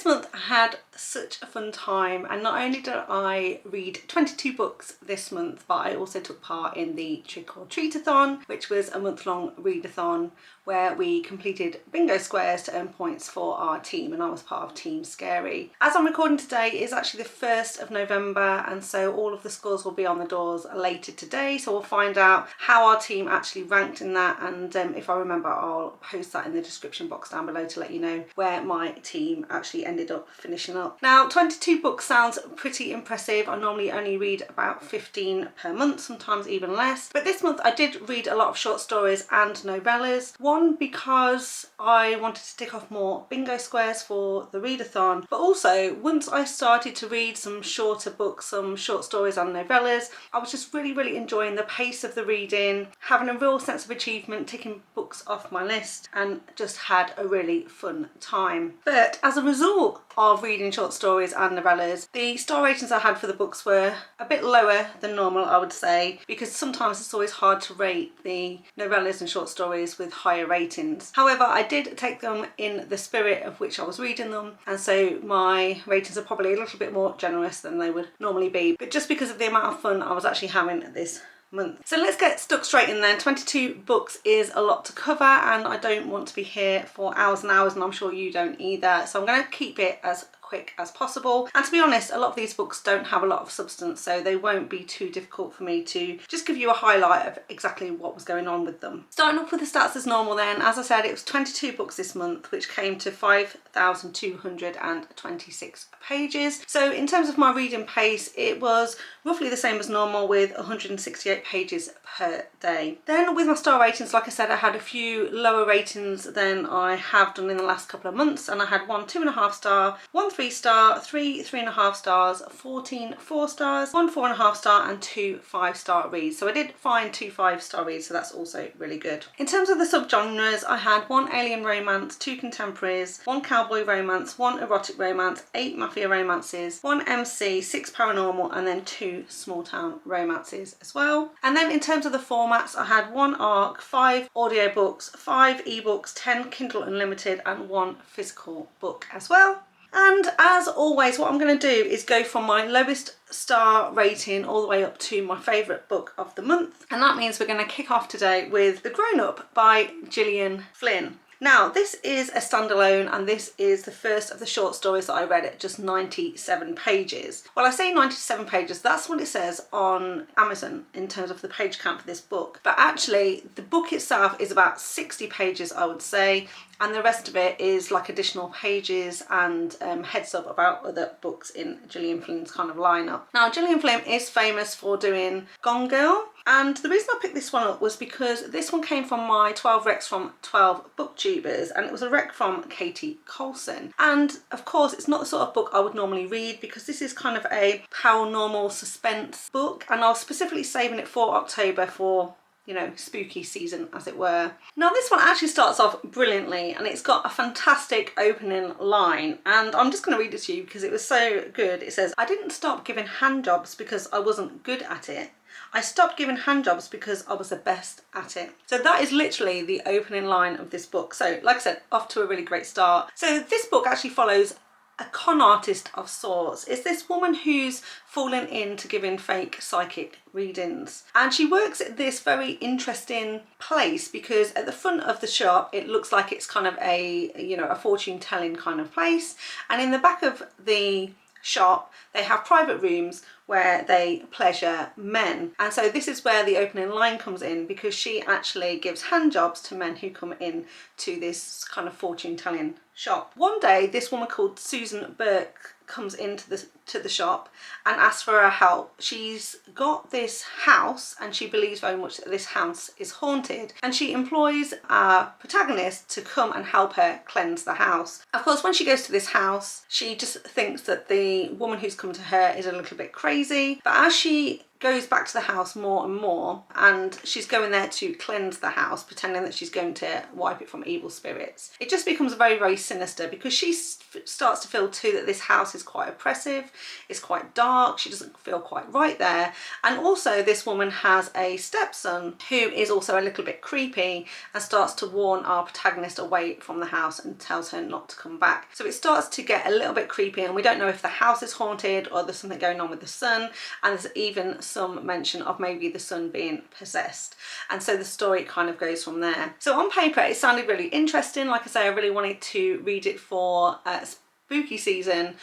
this month I had such a fun time, and not only did I read 22 books this month, but I also took part in the Trick or Treat-a-thon, which was a month-long readathon where we completed bingo squares to earn points for our team, and I was part of Team Scary. As I'm recording today, it is actually the 1st of November, and so all of the scores will be on the doors later today, so we'll find out how our team actually ranked in that, and if I remember I'll post that in the description box down below to let you know where my team actually ended up finishing up. Now 22 books sounds pretty impressive. I normally only read about 15 per month, sometimes even less, but this month I did read a lot of short stories and novellas. One, because I wanted to tick off more bingo squares for the readathon, but also once I started to read some shorter books, some short stories and novellas, I was just really enjoying the pace of the reading, having a real sense of achievement, ticking books off my list, and just had a really fun time. But as a result of reading short stories and novellas, the star ratings I had for the books were a bit lower than normal, I would say, because sometimes it's always hard to rate the novellas and short stories with higher ratings. However, I did take them in the spirit of which I was reading them, and so my ratings are probably a little bit more generous than they would normally be, but just because of the amount of fun I was actually having this month. So let's get stuck straight in then. 22 books is a lot to cover, and I don't want to be here for hours and hours, and I'm sure you don't either, so I'm going to keep it as quick as possible. And to be honest, a lot of these books don't have a lot of substance, so they won't be too difficult for me to just give you a highlight of exactly what was going on with them. Starting off with the stats as normal then, as I said, it was 22 books this month, which came to 5,226 pages. So in terms of my reading pace, it was roughly the same as normal with 168 pages per day. Then with my star ratings, like I said, I had a few lower ratings than I have done in the last couple of months, and I had 1 2.5 star, 1 3 star, 3 3.5 stars, 14 4 stars, 1 4.5 star, and 2 5-star reads. So I did find 2 5-star reads, so that's also really good. In terms of the subgenres, I had 1 alien romance, 2 contemporaries, 1 cowboy romance, 1 erotic romance, 8 mafia romances, 1 MC, 6 paranormal, and then 2 small town romances as well. And then in terms of the formats, I had 1 ARC, 5 audiobooks, 5 ebooks, 10 Kindle Unlimited, and 1 physical book as well. And as always, what I'm going to do is go from my lowest star rating all the way up to my favourite book of the month. And that means we're going to kick off today with The Grown Up by Gillian Flynn. Now, this is a standalone, and this is the first of the short stories that I read at just 97 pages. Well, I say 97 pages, that's what it says on Amazon in terms of the page count for this book. But actually, the book itself is about 60 pages, I would say, and the rest of it is like additional pages and heads up about other books in Gillian Flynn's kind of lineup. Now, Gillian Flynn is famous for doing Gone Girl, and the reason I picked this one up was because this one came from my 12 recs from 12 booktubers, and it was a rec from Katie Colson. And of course, it's not the sort of book I would normally read because this is kind of a paranormal suspense book, and I was specifically saving it for October for, you know, spooky season as it were. Now this one actually starts off brilliantly, and it's got a fantastic opening line, and I'm just going to read it to you because it was so good. It says, "I didn't stop giving handjobs because I wasn't good at it. I stopped giving handjobs because I was the best at it." So that is literally the opening line of this book. So like I said, off to a really great start. So this book actually follows a con artist of sorts. It's this woman who's fallen into giving fake psychic readings, and she works at this very interesting place because at the front of the shop it looks like it's kind of a, you know, a fortune telling kind of place, and in the back of the shop they have private rooms where they pleasure men. And so this is where the opening line comes in, because she actually gives handjobs to men who come in to this kind of fortune telling shop. One day this woman called Susan Burke comes into the shop and asks for her help. She's got this house and she believes very much that this house is haunted, and she employs our protagonist to come and help her cleanse the house. Of course, when she goes to this house, she just thinks that the woman who's come to her is a little bit crazy, but as she goes back to the house more and more, and she's going there to cleanse the house, pretending that she's going to wipe it from evil spirits, it just becomes very sinister, because she starts to feel too that this house is is quite oppressive, it's quite dark, she doesn't feel quite right there. And also this woman has a stepson who is also a little bit creepy and starts to warn our protagonist away from the house and tells her not to come back. So it starts to get a little bit creepy, and we don't know if the house is haunted or there's something going on with the son, and there's even some mention of maybe the son being possessed. And so the story kind of goes from there. So on paper it sounded really interesting. Like I say, I really wanted to read it for spooky season,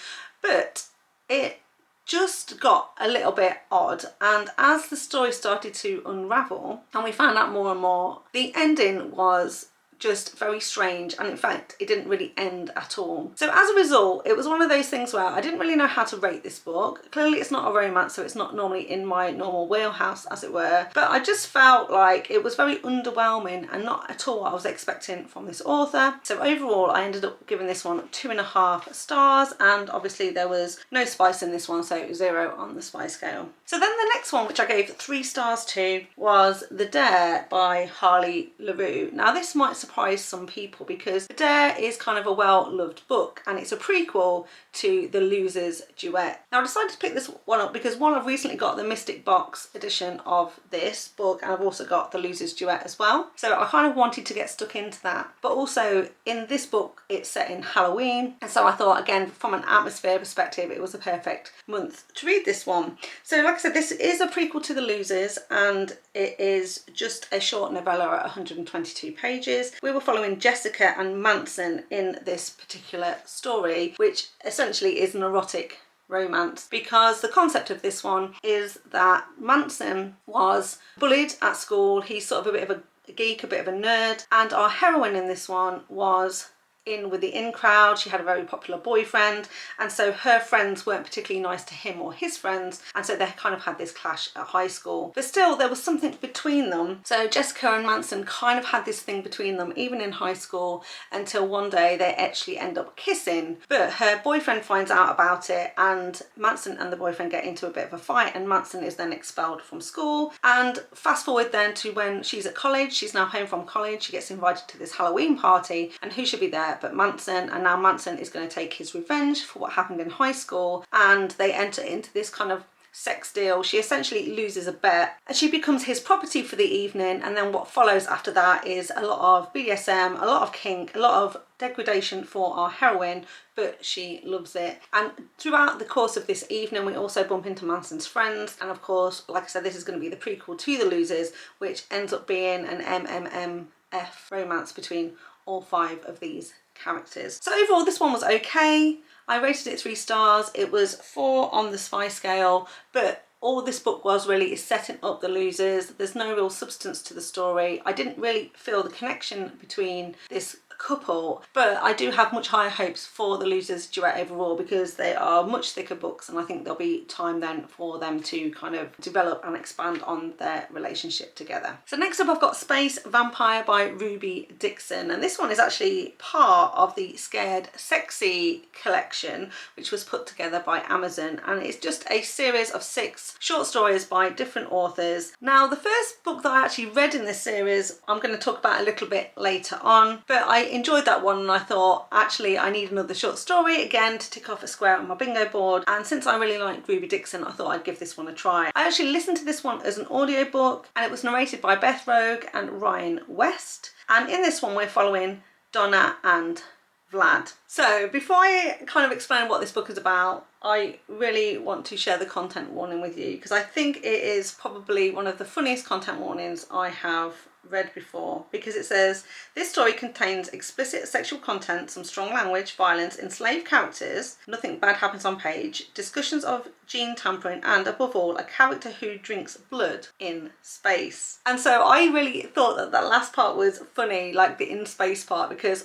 but it just got a little bit odd, and as the story started to unravel and we found out more and more, the ending was just very strange, and in fact it didn't really end at all. So as a result, it was one of those things where I didn't really know how to rate this book. Clearly it's not a romance, so it's not normally in my normal wheelhouse, as it were, but I just felt like it was very underwhelming and not at all what I was expecting from this author. So overall I ended up giving this one 2.5 stars, and obviously there was no spice in this one, so 0 on the spice scale. So then the next one, which I gave 3 stars to, was The Dare by Harley Laroux. Now this might surprise some people because The Dare is kind of a well-loved book, and it's a prequel to The Losers Duet. Now I decided to pick this one up because one, I've recently got the Mystic Box edition of this book, and I've also got The Losers Duet as well. So I kind of wanted to get stuck into that. But also in this book it's set in Halloween, and so I thought, again, from an atmosphere perspective, it was a perfect month to read this one. So like I said, this is a prequel to The Losers, and it is just a short novella at 122 pages. We were following Jessica and Manson in this particular story, which essentially is an erotic romance, because the concept of this one is that Manson was bullied at school. He's sort of a bit of a geek, a bit of a nerd, and our heroine in this one was in with the in crowd. She had a very popular boyfriend, and so her friends weren't particularly nice to him or his friends, and so they kind of had this clash at high school. But still there was something between them. So Jessica and Manson kind of had this thing between them even in high school, until one day they actually end up kissing. But her boyfriend finds out about it, and Manson and the boyfriend get into a bit of a fight, and Manson is then expelled from school. And fast forward then to when she's at college. She's now home from college. She gets invited to this Halloween party, and who should be there but Manson. And now Manson is going to take his revenge for what happened in high school, and they enter into this kind of sex deal. She essentially loses a bet and she becomes his property for the evening, and then what follows after that is a lot of BDSM, a lot of kink, a lot of degradation for our heroine, but she loves it. And throughout the course of this evening we also bump into Manson's friends, and of course, like I said, this is going to be the prequel to The Losers, which ends up being an MMMF romance between all 5 of these characters. So overall this one was okay. I rated it 3 stars. It was 4 on the spice scale, but all this book was really is setting up The Losers. There's no real substance to the story. I didn't really feel the connection between this couple, but I do have much higher hopes for The Losers Duet overall, because they are much thicker books, and I think there'll be time then for them to kind of develop and expand on their relationship together. So next up I've got Space Vampire by Ruby Dixon, and this one is actually part of the Scared Sexy collection, which was put together by Amazon, and it's just a series of 6 short stories by different authors. Now the first book that I actually read in this series I'm going to talk about a little bit later on, but I enjoyed that one, and I thought actually I need another short story again to tick off a square on my bingo board, and since I really like Ruby Dixon I thought I'd give this one a try. I actually listened to this one as an audiobook, and it was narrated by Beth Rogue and Ryan West, and in this one we're following Donna and Vlad. So before I kind of explain what this book is about, I really want to share the content warning with you, because I think it is probably one of the funniest content warnings I have read before, because it says this story contains explicit sexual content, some strong language, violence, enslaved characters, nothing bad happens on page, discussions of gene tampering, and above all a character who drinks blood in space. And so I really thought that that last part was funny, like the in space part, because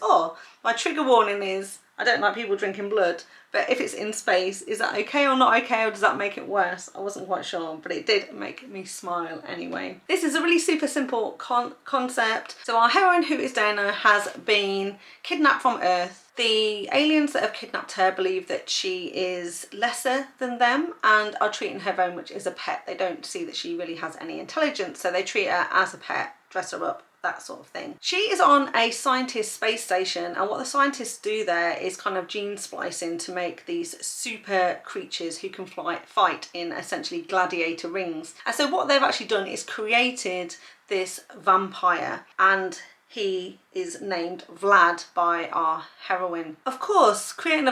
my trigger warning is I don't like people drinking blood, but if it's in space, is that okay or not okay, or does that make it worse? I wasn't quite sure, but it did make me smile anyway. This is a really super simple concept. So our heroine, who is Dana, has been kidnapped from Earth. The aliens that have kidnapped her believe that she is lesser than them and are treating her very much as a pet. They don't see that she really has any intelligence, so they treat her as a pet, dress her up, that sort of thing. She is on a scientist space station, and what the scientists do there is kind of gene splicing to make these super creatures who can fight in essentially gladiator rings. And so what they've actually done is created this vampire, and he is named Vlad by our heroine. Of course, creating a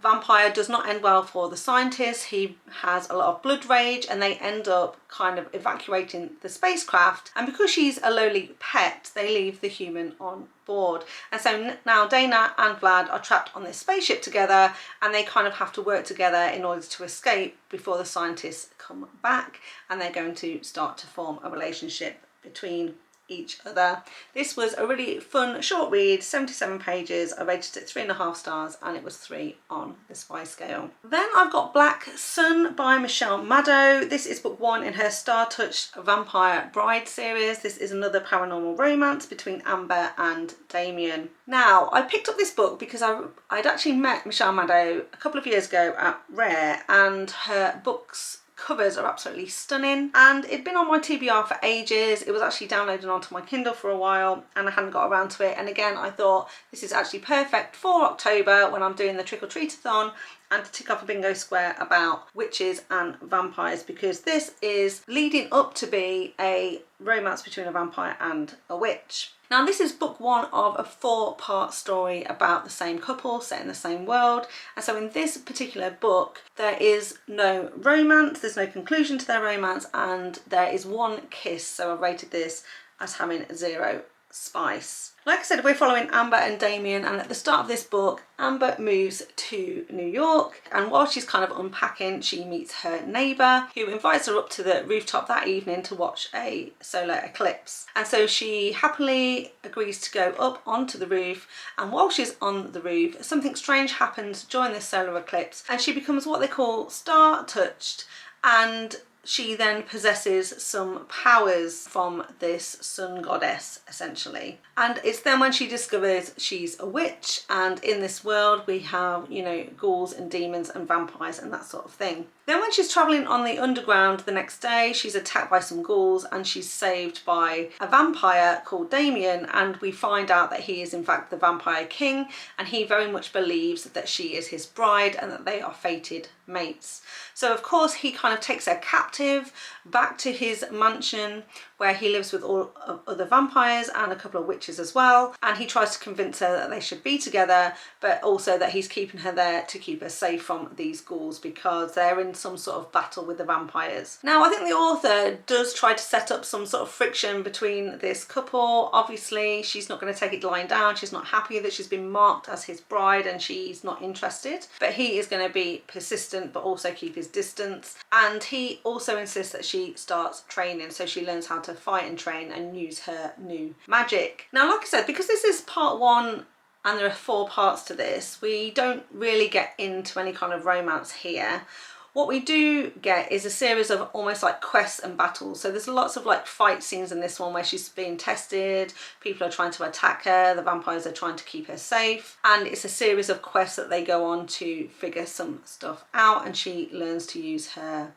vampire does not end well for the scientist. He has a lot of blood rage, and they end up kind of evacuating the spacecraft. And because she's a lowly pet, they leave the human on board. And so now Dana and Vlad are trapped on this spaceship together, and they kind of have to work together in order to escape before the scientists come back, and they're going to start to form a relationship between each other. This was a really fun short read, 77 pages. I rated it 3.5 stars, and it was 3 on the spy scale. Then I've got Black Sun by Michelle Madow. This is book 1 in her Star-Touched Vampire Bride series. This is another paranormal romance between Amber and Damien. Now, I picked up this book because I'd actually met Michelle Madow a couple of years ago at Rare, and her books covers are absolutely stunning, and it'd been on my TBR for ages. It was actually downloaded onto my Kindle for a while, and I hadn't got around to it. And again, I thought this is actually perfect for October when I'm doing the trick or treat-a-thon, and to tick off a bingo square about witches and vampires, because this is leading up to be a romance between a vampire and a witch. Now, this is book 1 of a 4-part story about the same couple set in the same world. And so in this particular book, there is no romance, there's no conclusion to their romance, and there is one kiss. So I rated this as having 0 spice. Like I said, we're following Amber and Damien, and at the start of this book, Amber moves to New York, and while she's kind of unpacking, she meets her neighbour who invites her up to the rooftop that evening to watch a solar eclipse. And so she happily agrees to go up onto the roof, and while she's on the roof, something strange happens during this solar eclipse, and she becomes what they call star-touched, and she then possesses some powers from this sun goddess, essentially. And it's then when she discovers she's a witch, and in this world we have, you know, ghouls and demons and vampires and that sort of thing. Then when she's travelling on the underground the next day, she's attacked by some ghouls, and she's saved by a vampire called Damien, and we find out that he is in fact the Vampire King, and he very much believes that she is his bride and that they are fated mates. So of course he kind of takes her captive back to his mansion where he lives with all other vampires and a couple of witches as well, and he tries to convince her that they should be together, but also that he's keeping her there to keep her safe from these ghouls because they're in some sort of battle with the vampires. Now, I think the author does try to set up some sort of friction between this couple. Obviously she's not going to take it lying down. She's not happy that she's been marked as his bride, and she's not interested, but he is going to be persistent but also keep his distance, and he also insists that she starts training, so she learns how to fight and train and use her new magic. Now, like I said, because this is part 1 and there are 4 parts to this, we don't really get into any kind of romance here. What we do get is a series of almost like quests and battles. So there's lots of like fight scenes in this one where she's being tested, people are trying to attack her, the vampires are trying to keep her safe, and it's a series of quests that they go on to figure some stuff out, and she learns to use her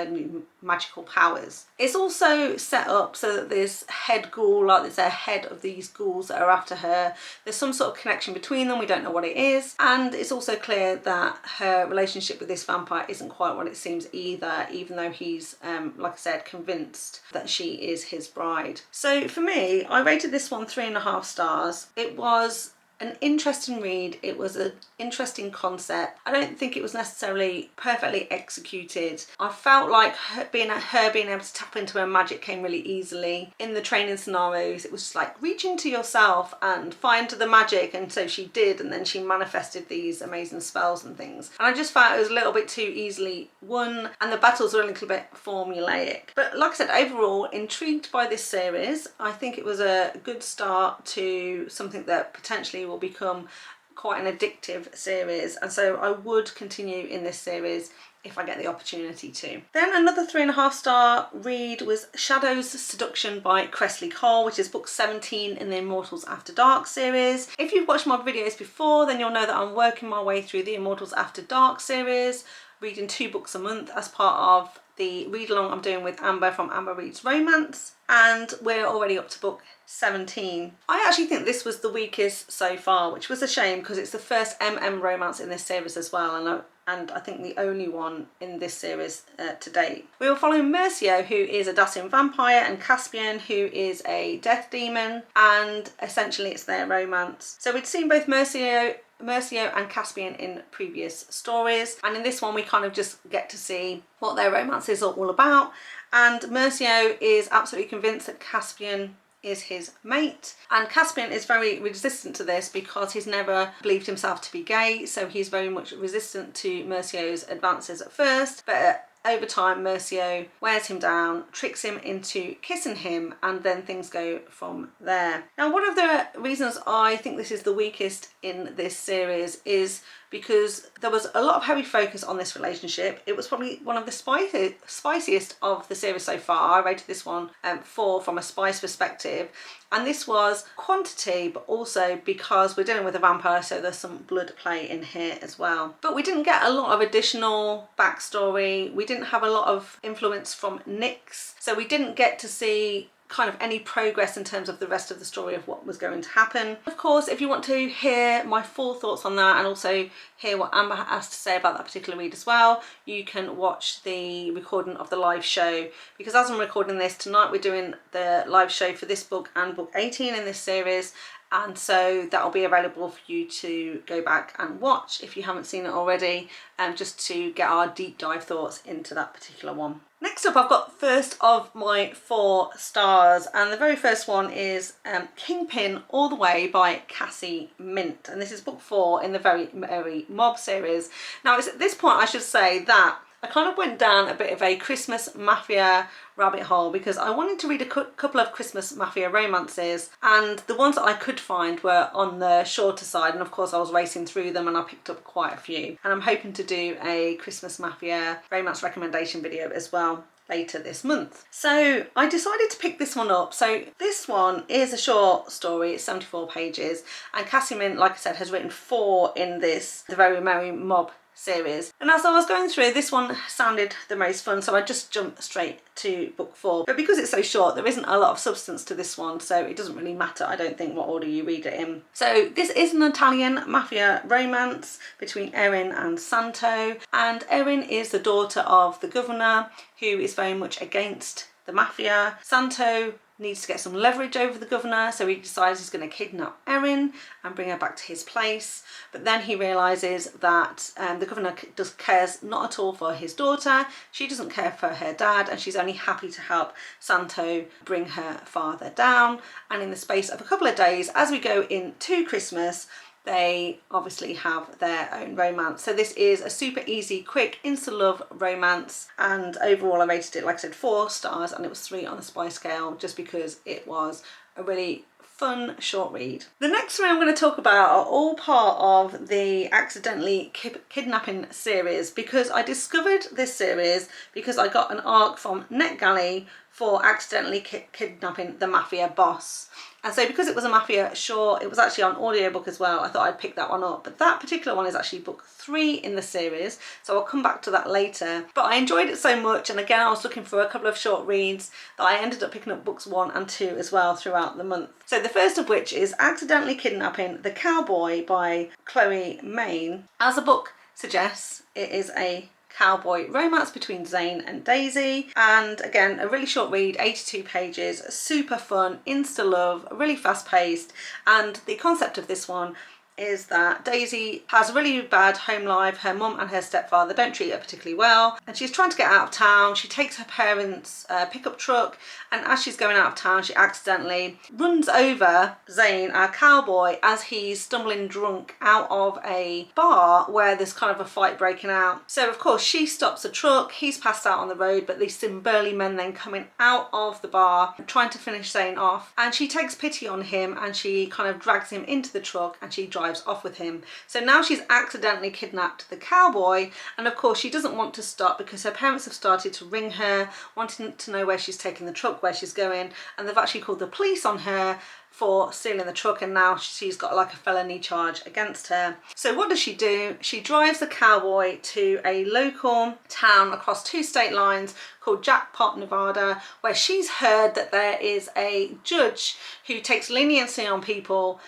new magical powers. It's also set up so that this head ghoul, like there's a head of these ghouls that are after her, there's some sort of connection between them, we don't know what it is, and it's also clear that her relationship with this vampire isn't quite what it seems either, even though he's like I said, convinced that she is his bride. So for me, I rated this one 3.5 stars. It was an interesting read, it was an interesting concept. I don't think it was necessarily perfectly executed. I felt like her being able to tap into her magic came really easily. In the training scenarios, it was just like reach into yourself and find the magic, and so she did, and then she manifested these amazing spells and things. And I just felt it was a little bit too easily won, and the battles were a little bit formulaic. But like I said, overall intrigued by this series. I think it was a good start to something that potentially will become quite an addictive series, and so I would continue in this series if I get the opportunity to. Then another 3.5-star read was Shadow's Seduction by Kresley, which is book 17 in the Immortals After Dark series. If you've watched my videos before, then you'll know that I'm working my way through the Immortals After Dark series, reading 2 books a month as part of the read along I'm doing with Amber from Amber Reads Romance, and we're already up to book 17. I actually think this was the weakest so far, which was a shame because it's the first romance in this series as well, and I think the only one in this series to date. We will follow Mercio, who is a Dacian vampire, and Caspian, who is a death demon, and essentially it's their romance. So we'd seen both Mercio and Caspian in previous stories, and in this one we kind of just get to see what their romance is all about. And Mercio is absolutely convinced that Caspian is his mate, and Caspian is very resistant to this because he's never believed himself to be gay, so he's very much resistant to Mercio's advances at first, but over time Mercio wears him down, tricks him into kissing him, and then things go from there. Now, one of the reasons I think this is the weakest in this series is because there was a lot of heavy focus on this relationship. It was probably one of the spiciest of the series so far. I rated this one 4 from a spice perspective, and this was quantity, but also because we're dealing with a vampire, so there's some blood play in here as well. But we didn't get a lot of additional backstory. We didn't have a lot of influence from Nyx, so we didn't get to see kind of any progress in terms of the rest of the story of what was going to happen. Of course, if you want to hear my full thoughts on that and also hear what Amber has to say about that particular read as well, you can watch the recording of the live show, because as I'm recording this tonight, we're doing the live show for this book and book 18 in this series, and so that will be available for you to go back and watch if you haven't seen it already, just to get our deep dive thoughts into that particular one. Next up, I've got first of my 4 stars, and the very first one is Kingpin All the Way by Cassie Mint, and this is book 4 in the Very Merry Mob series. Now, it's at this point I should say that I kind of went down a bit of a Christmas Mafia rabbit hole because I wanted to read a couple of Christmas Mafia romances, and the ones that I could find were on the shorter side, and of course I was racing through them and I picked up quite a few, and I'm hoping to do a Christmas Mafia romance recommendation video as well later this month. So I decided to pick this one up. So this one is a short story, it's 74 pages, and Cassie Mint, like I said, has written 4 in this The Very Merry Mob series, and as I was going through, this one sounded the most fun, so I just jumped straight to book 4. But because it's so short, there isn't a lot of substance to this one, so it doesn't really matter, I don't think, what order you read it in. So this is an Italian mafia romance between Erin and Santo, and Erin is the daughter of the governor, who is very much against the mafia. Santo needs to get some leverage over the governor, so he decides he's going to kidnap Erin and bring her back to his place. But then he realises that the governor just cares not at all for his daughter, she doesn't care for her dad, and she's only happy to help Santo bring her father down. And in the space of a couple of days, as we go into Christmas, they obviously have their own romance. So this is a super easy, quick, instant love romance, and overall I rated it, like I said, 4 stars, and it was 3 on the spice scale, just because it was a really fun short read. The next 3 I'm going to talk about are all part of the Accidentally Kidnapping series, because I discovered this series because I got an arc from NetGalley for accidentally kidnapping the Mafia boss. And so because it was a Mafia short, it was actually on audiobook as well, I thought I'd pick that one up. But that particular one is actually book 3 in the series, so I'll come back to that later. But I enjoyed it so much, and again I was looking for a couple of short reads, that I ended up picking up books 1 and 2 as well throughout the month. So the first of which is Accidentally Kidnapping the Cowboy by Chloe Maine. As the book suggests, it is a cowboy romance between Zane and Daisy, and again a really short read, 82 pages, super fun, insta love, really fast paced. And the concept of this one is that Daisy has a really bad home life. Her mum and her stepfather don't treat her particularly well, and she's trying to get out of town. She takes her parents' pickup truck, and as she's going out of town, she accidentally runs over Zane, our cowboy, as he's stumbling drunk out of a bar where there's kind of a fight breaking out. So of course she stops the truck, he's passed out on the road, but these some burly men then coming out of the bar trying to finish Zane off, and she takes pity on him and she kind of drags him into the truck and she drives drives off with him. So now she's accidentally kidnapped the cowboy, and of course she doesn't want to stop because her parents have started to ring her, wanting to know where she's taking the truck, where she's going, and they've actually called the police on her for stealing the truck, and now she's got like a felony charge against her. So what does she do? She drives the cowboy to a local town across 2 state lines called Jackpot, Nevada, where she's heard that there is a judge who takes leniency on people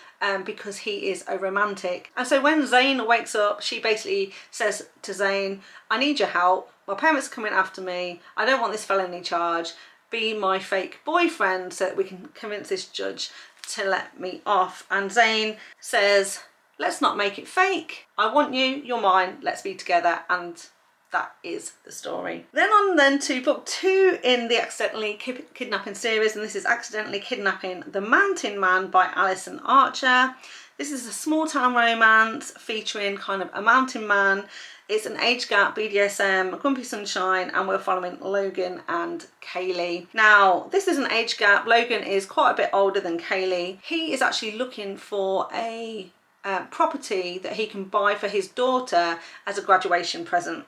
because he is a romantic. And so when Zane wakes up, she basically says to Zane, I need your help. My parents are coming after me. I don't want this felony charge. Be my fake boyfriend so that we can convince this judge to let me off. And Zane says, let's not make it fake. I want you, you're mine, let's be together. And that is the story. Then to book 2 in the Accidentally Kidnapping series, and this is Accidentally Kidnapping the Mountain Man by Alyson Archer. This is a small town romance featuring kind of a mountain man. It's an age gap, BDSM, Grumpy Sunshine, and we're following Logan and Kaylee. Now, this is an age gap. Logan is quite a bit older than Kaylee. He is actually looking for a property that he can buy for his daughter as a graduation present.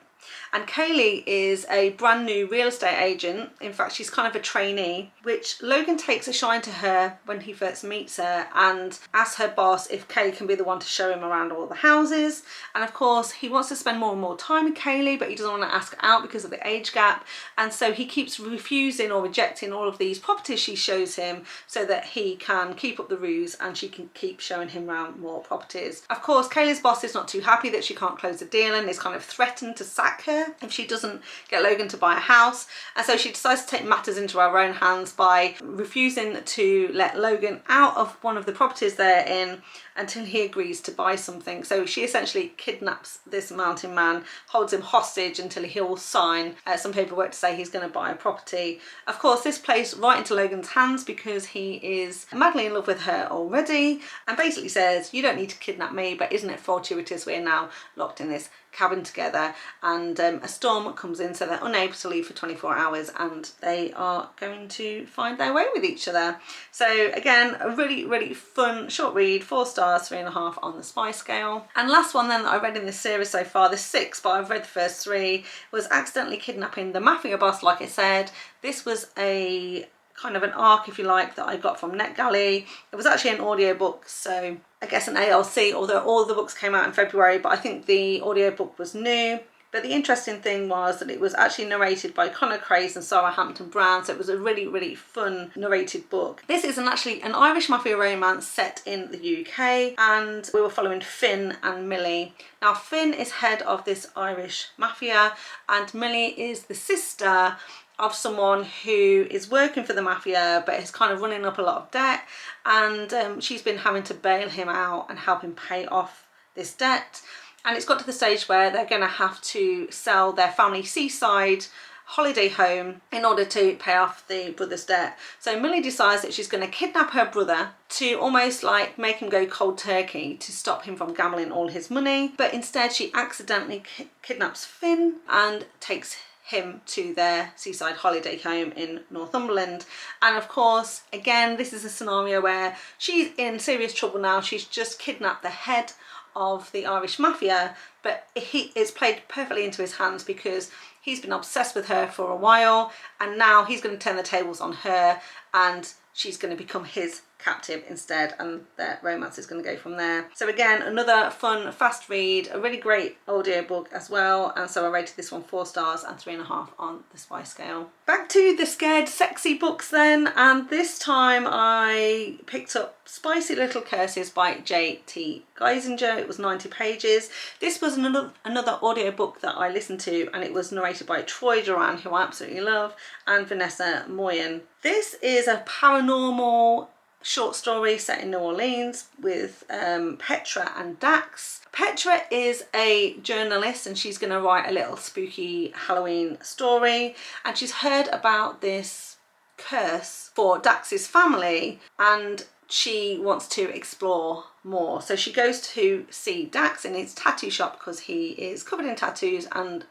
And Kaylee is a brand new real estate agent. In fact, she's kind of a trainee, which Logan takes a shine to her when he first meets her and asks her boss if Kaylee can be the one to show him around all the houses. And of course, he wants to spend more and more time with Kaylee, but he doesn't want to ask her out because of the age gap. And so he keeps refusing or rejecting all of these properties she shows him so that he can keep up the ruse and she can keep showing him around more properties. Of course, Kaylee's boss is not too happy that she can't close the deal and is kind of threatened to sack her if she doesn't get Logan to buy a house. And so she decides to take matters into her own hands by refusing to let Logan out of one of the properties they're in until he agrees to buy something. So she essentially kidnaps this mountain man, holds him hostage until he'll sign some paperwork to say he's going to buy a property. Of course, this plays right into Logan's hands because he is madly in love with her already and basically says, you don't need to kidnap me, but isn't it fortuitous we're now locked in this cabin together? And a storm comes in, so they're unable to leave for 24 hours and they are going to find their way with each other. So again, a really fun short read, 4 stars, 3.5 on the spy scale. And last one then that I read in this series so far, the 6, but I've read the first 3, was Accidentally Kidnapping the Mafia Boss. Like I said, this was a kind of an arc, if you like, that I got from NetGalley. It was actually an audiobook, so I guess an ALC, although all the books came out in February, but I think the audiobook was new. But the interesting thing was that it was actually narrated by Conor Craze and Sarah Hampton Brown, so it was a really fun narrated book. This is actually an Irish mafia romance set in the UK, and we were following Finn and Millie. Now, Finn is head of this Irish mafia, and Millie is the sister of someone who is working for the mafia but is kind of running up a lot of debt, and she's been having to bail him out and help him pay off this debt. And it's got to the stage where they're going to have to sell their family seaside holiday home in order to pay off the brother's debt. So Millie decides that she's going to kidnap her brother to almost like make him go cold turkey to stop him from gambling all his money. But instead she accidentally kidnaps Finn and takes him to their seaside holiday home in Northumberland. And of course, again, this is a scenario where she's in serious trouble now. She's just kidnapped the head of the Irish mafia, but it's played perfectly into his hands because he's been obsessed with her for a while, and now he's going to turn the tables on her and she's going to become his captive instead, and their romance is going to go from there. So again, another fun, fast read, a really great audiobook as well, and so I rated this one 4 stars and 3.5 on the spy scale. Back to the scared sexy books then, and this time I picked up Spicy Little Curses by J.T. Geissinger. It was 90 pages. This was another audiobook that I listened to, and it was narrated by Troy Duran, who I absolutely love, and Vanessa Moyen. This is a paranormal short story set in New Orleans with Petra and Dax. Petra is a journalist and she's going to write a little spooky Halloween story, and she's heard about this curse for Dax's family and she wants to explore more. So she goes to see Dax in his tattoo shop because he is covered in tattoos and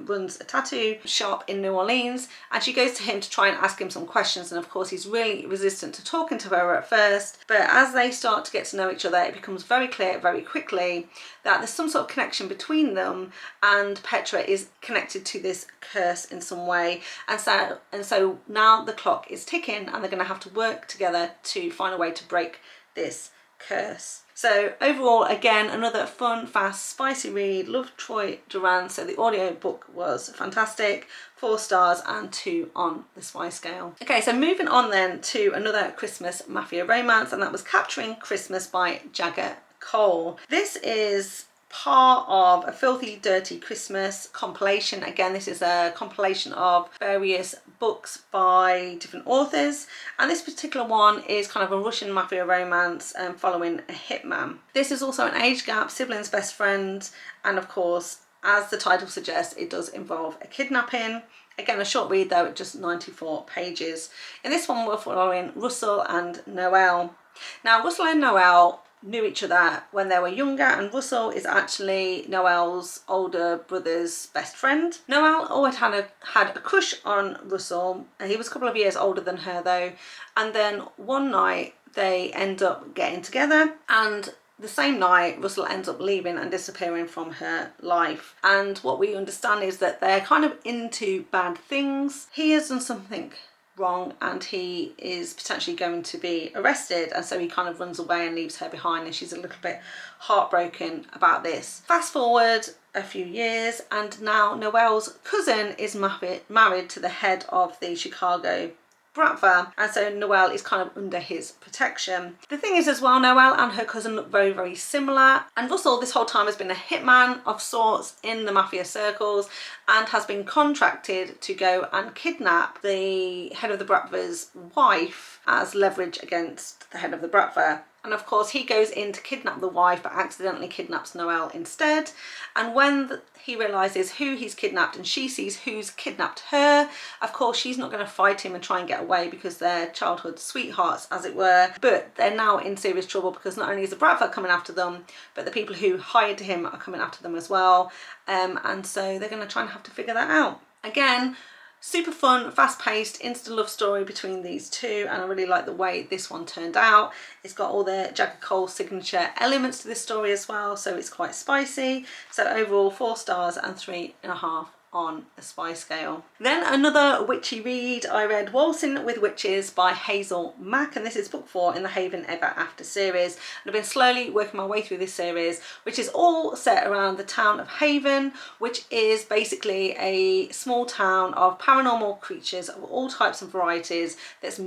runs a tattoo shop in New Orleans, and she goes to him to try and ask him some questions, and of course he's really resistant to talking to her at first, but as they start to get to know each other, it becomes very clear very quickly that there's some sort of connection between them, and Petra is connected to this curse in some way, and so now the clock is ticking and they're going to have to work together to find a way to break this curse. So overall, again, another fun, fast, spicy read. Loved Troy Duran. So the audiobook was fantastic. 4 stars and 2 on the spy scale. Okay, so moving on then to another Christmas Mafia romance, and that was Capturing Christmas by Jagger Cole. This is part of a Filthy Dirty Christmas compilation. Again, this is a compilation of various books by different authors, and this particular one is kind of a Russian mafia romance following a hitman. This is also an age gap, siblings best friend, and of course, as the title suggests, it does involve a kidnapping. Again, a short read though, at just 94 pages. In this one, we're following Russell and Noel. Now, Russell and Noel knew each other when they were younger, and Russell is actually Noel's older brother's best friend. Noel always had a crush on Russell, and he was a couple of years older than her though, and then one night they end up getting together, and the same night Russell ends up leaving and disappearing from her life, and what we understand is that they're kind of into bad things. He has done something wrong and he is potentially going to be arrested, and so he kind of runs away and leaves her behind, and she's a little bit heartbroken about this. Fast forward a few years, and now Noel's cousin is married to the head of the Chicago Bratva, and so Noel is kind of under his protection. The thing is as well, Noel and her cousin look very, very similar, and Russell this whole time has been a hitman of sorts in the mafia circles and has been contracted to go and kidnap the head of the Bratva's wife as leverage against the head of the Bratva. And of course he goes in to kidnap the wife but accidentally kidnaps Noel instead, and when he realises who he's kidnapped and she sees who's kidnapped her, of course she's not going to fight him and try and get away because they're childhood sweethearts as it were, but they're now in serious trouble because not only is the Bratva coming after them, but the people who hired him are coming after them as well, and so they're going to try and have to figure that out. Again, super fun, fast-paced, instant love story between these two, and I really like the way this one turned out. It's got all the Jagger Cole signature elements to this story as well, so it's quite spicy. So overall 4 stars and 3.5 on a spy scale. Then another witchy read, I read Waltzing with Witches by Hazel Mack, and this is book 4 in the Haven Ever After series. And I've been slowly working my way through this series, which is all set around the town of Haven, which is basically a small town of paranormal creatures of all types and varieties that's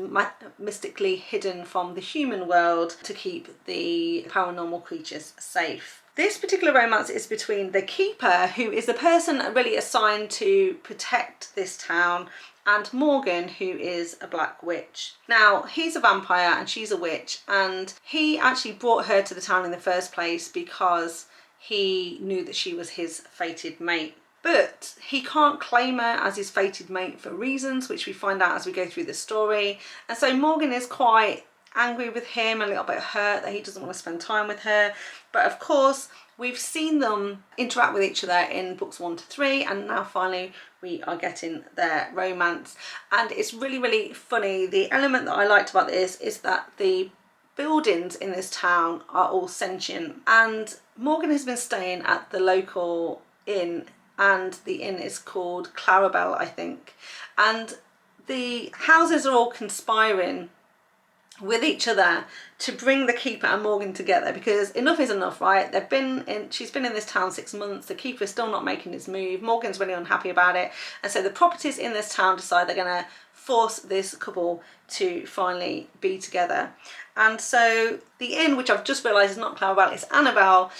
mystically hidden from the human world to keep the paranormal creatures safe. This particular romance is between the keeper, who is the person really assigned to protect this town, and Morgan, who is a black witch. Now, he's a vampire and she's a witch, and he actually brought her to the town in the first place because he knew that she was his fated mate. But he can't claim her as his fated mate for reasons, which we find out as we go through the story. And so Morgan is quite angry with him, a little bit hurt that he doesn't want to spend time with her. But of course, we've seen them interact with each other in books 1 to 3, and now finally we are getting their romance. And it's really, really funny. The element that I liked about this is that the buildings in this town are all sentient, and Morgan has been staying at the local inn, and the inn is called Clarabelle, I think, and the houses are all conspiring with each other to bring the keeper and Morgan together, because enough is enough, right? She's been in this town 6 months, the keeper's still not making his move, Morgan's really unhappy about it, and so the properties in this town decide they're going to force this couple to finally be together. And so the inn, which I've just realised is not Clarabelle, it's Annabelle,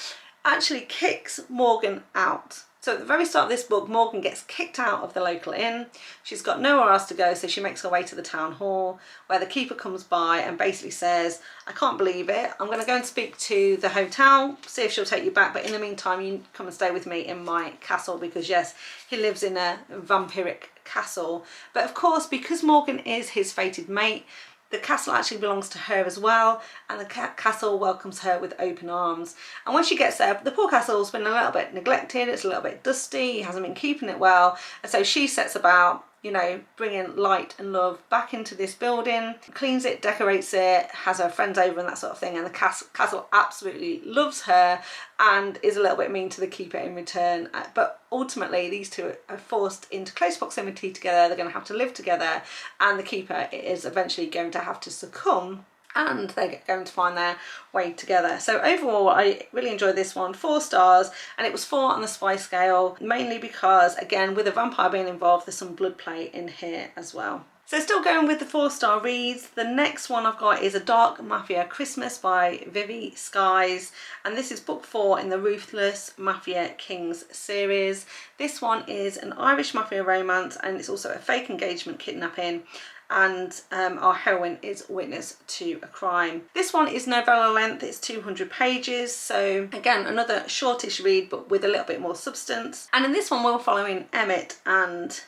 actually kicks Morgan out. So at the very start of this book, Morgan gets kicked out of the local inn. She's got nowhere else to go, so she makes her way to the town hall, where the keeper comes by and basically says, I can't believe it, I'm going to go and speak to the hotel, see if she'll take you back, but in the meantime you come and stay with me in my castle, because yes, he lives in a vampiric castle. But of course, because Morgan is his fated mate, The castle actually belongs to her as well, and the castle welcomes her with open arms. And when she gets there, the poor castle's been a little bit neglected, it's a little bit dusty, he hasn't been keeping it well, and so she sets about, you know, bringing light and love back into this building, cleans it, decorates it, has her friends over and that sort of thing, and the castle absolutely loves her and is a little bit mean to the keeper in return. But ultimately these two are forced into close proximity together, they're going to have to live together, and the keeper is eventually going to have to succumb, and they're going to find their way together. So overall, I really enjoyed this one, 4 stars, and it was 4 on the spice scale, mainly because, again, with a vampire being involved, there's some blood play in here as well. So still going with the 4-star reads, the next one I've got is A Dark Mafia Christmas by Vivy Skies, and this is book 4 in the Ruthless Mafia Kings series. This one is an Irish mafia romance, and it's also a fake engagement kidnapping, and our heroine is witness to a crime. This one is novella length, it's 200 pages, so again another shortish read but with a little bit more substance. And in this one we're following Emmett and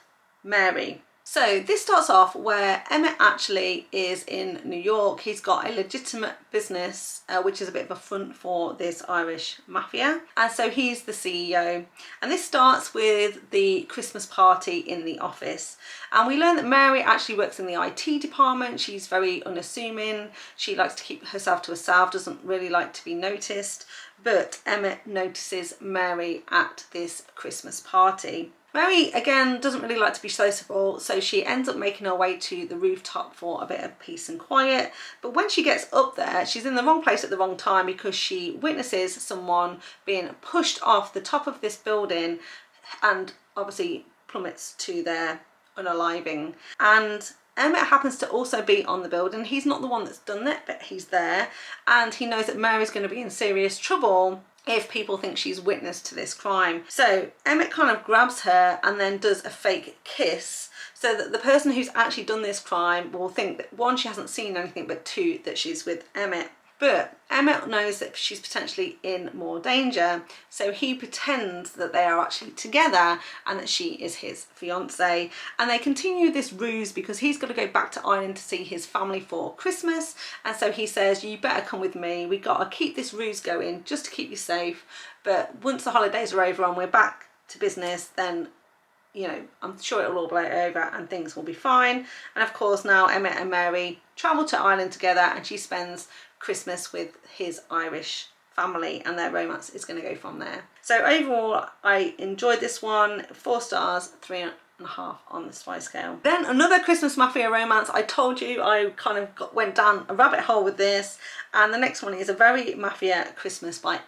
Mary. So this starts off where Emmett actually is in New York. He's got a legitimate business, which is a bit of a front for this Irish mafia. And so he's the CEO. And this starts with the Christmas party in the office. And we learn that Mary actually works in the IT department. She's very unassuming. She likes to keep herself to herself, doesn't really like to be noticed. But Emmett notices Mary at this Christmas party. Mary, again, doesn't really like to be sociable, so she ends up making her way to the rooftop for a bit of peace and quiet. But when she gets up there, she's in the wrong place at the wrong time, because she witnesses someone being pushed off the top of this building and obviously plummets to their unaliving. And Emmett happens to also be on the building. He's not the one that's done it, but he's there, and he knows that Mary's going to be in serious trouble if people think she's witness to this crime. So Emmett kind of grabs her and then does a fake kiss, so that the person who's actually done this crime will think that, 1, she hasn't seen anything, but 2, that she's with Emmett. But Emmett knows that she's potentially in more danger, so he pretends that they are actually together and that she is his fiancée. And they continue this ruse because he's got to go back to Ireland to see his family for Christmas, and so he says, you better come with me, we got to keep this ruse going just to keep you safe, but once the holidays are over and we're back to business, then, you know, I'm sure it'll all blow over and things will be fine. And of course now Emmett and Mary travel to Ireland together, and she spends Christmas with his Irish family, and their romance is going to go from there. So overall, I enjoyed this one, 4 stars, 3.5 on the spice scale. Then another Christmas mafia romance. I told you I kind of went down a rabbit hole with this, and the next one is A Very Mafia Christmas by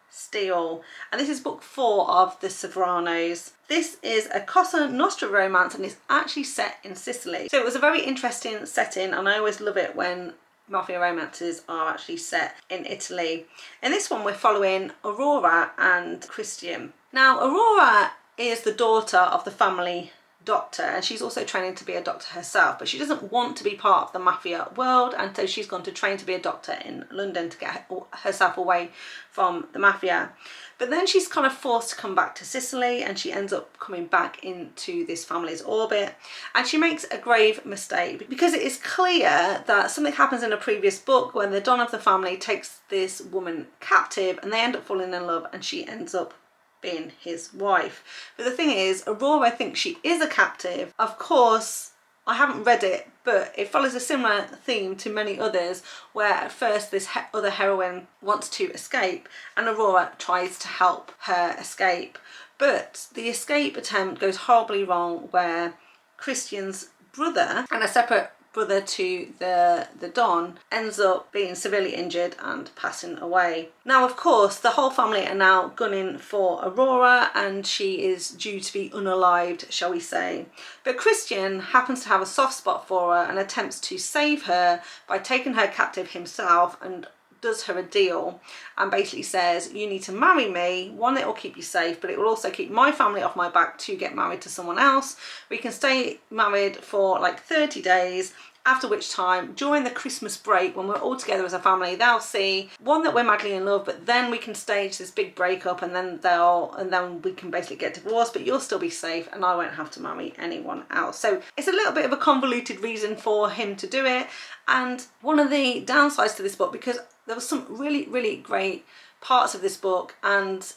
Steele, and this is book 4 of The Sopranos. This is a Cosa Nostra romance, and it's actually set in Sicily. So it was a very interesting setting, and I always love it when mafia romances are actually set in Italy. In this one we're following Aurora and Christian. Now Aurora is the daughter of the family doctor, and she's also training to be a doctor herself, but she doesn't want to be part of the mafia world, and so she's gone to train to be a doctor in London to get herself away from the mafia. But then she's kind of forced to come back to Sicily, and she ends up coming back into this family's orbit, and she makes a grave mistake because it is clear that something happens in a previous book when the Don of the family takes this woman captive, and they end up falling in love, and she ends up being his wife. But the thing is, Aurora thinks she is a captive. Of course, I haven't read it, but it follows a similar theme to many others, where at first this other heroine wants to escape, and Aurora tries to help her escape. But the escape attempt goes horribly wrong, where Christian's brother, and a separate brother to the Don, ends up being severely injured and passing away. Now of course the whole family are now gunning for Aurora, and she is due to be unalived, shall we say. But Christian happens to have a soft spot for her and attempts to save her by taking her captive himself, and does her a deal and basically says, you need to marry me. 1, it will keep you safe, but it will also keep my family off my back to get married to someone else. We can stay married for like 30 days, after which time, during the Christmas break, when we're all together as a family, they'll see, one, that we're madly in love, but then we can stage this big breakup, and then we can basically get divorced, but you'll still be safe and I won't have to marry anyone else. So it's a little bit of a convoluted reason for him to do it. And one of the downsides to this book, because there was some really, really great parts of this book, and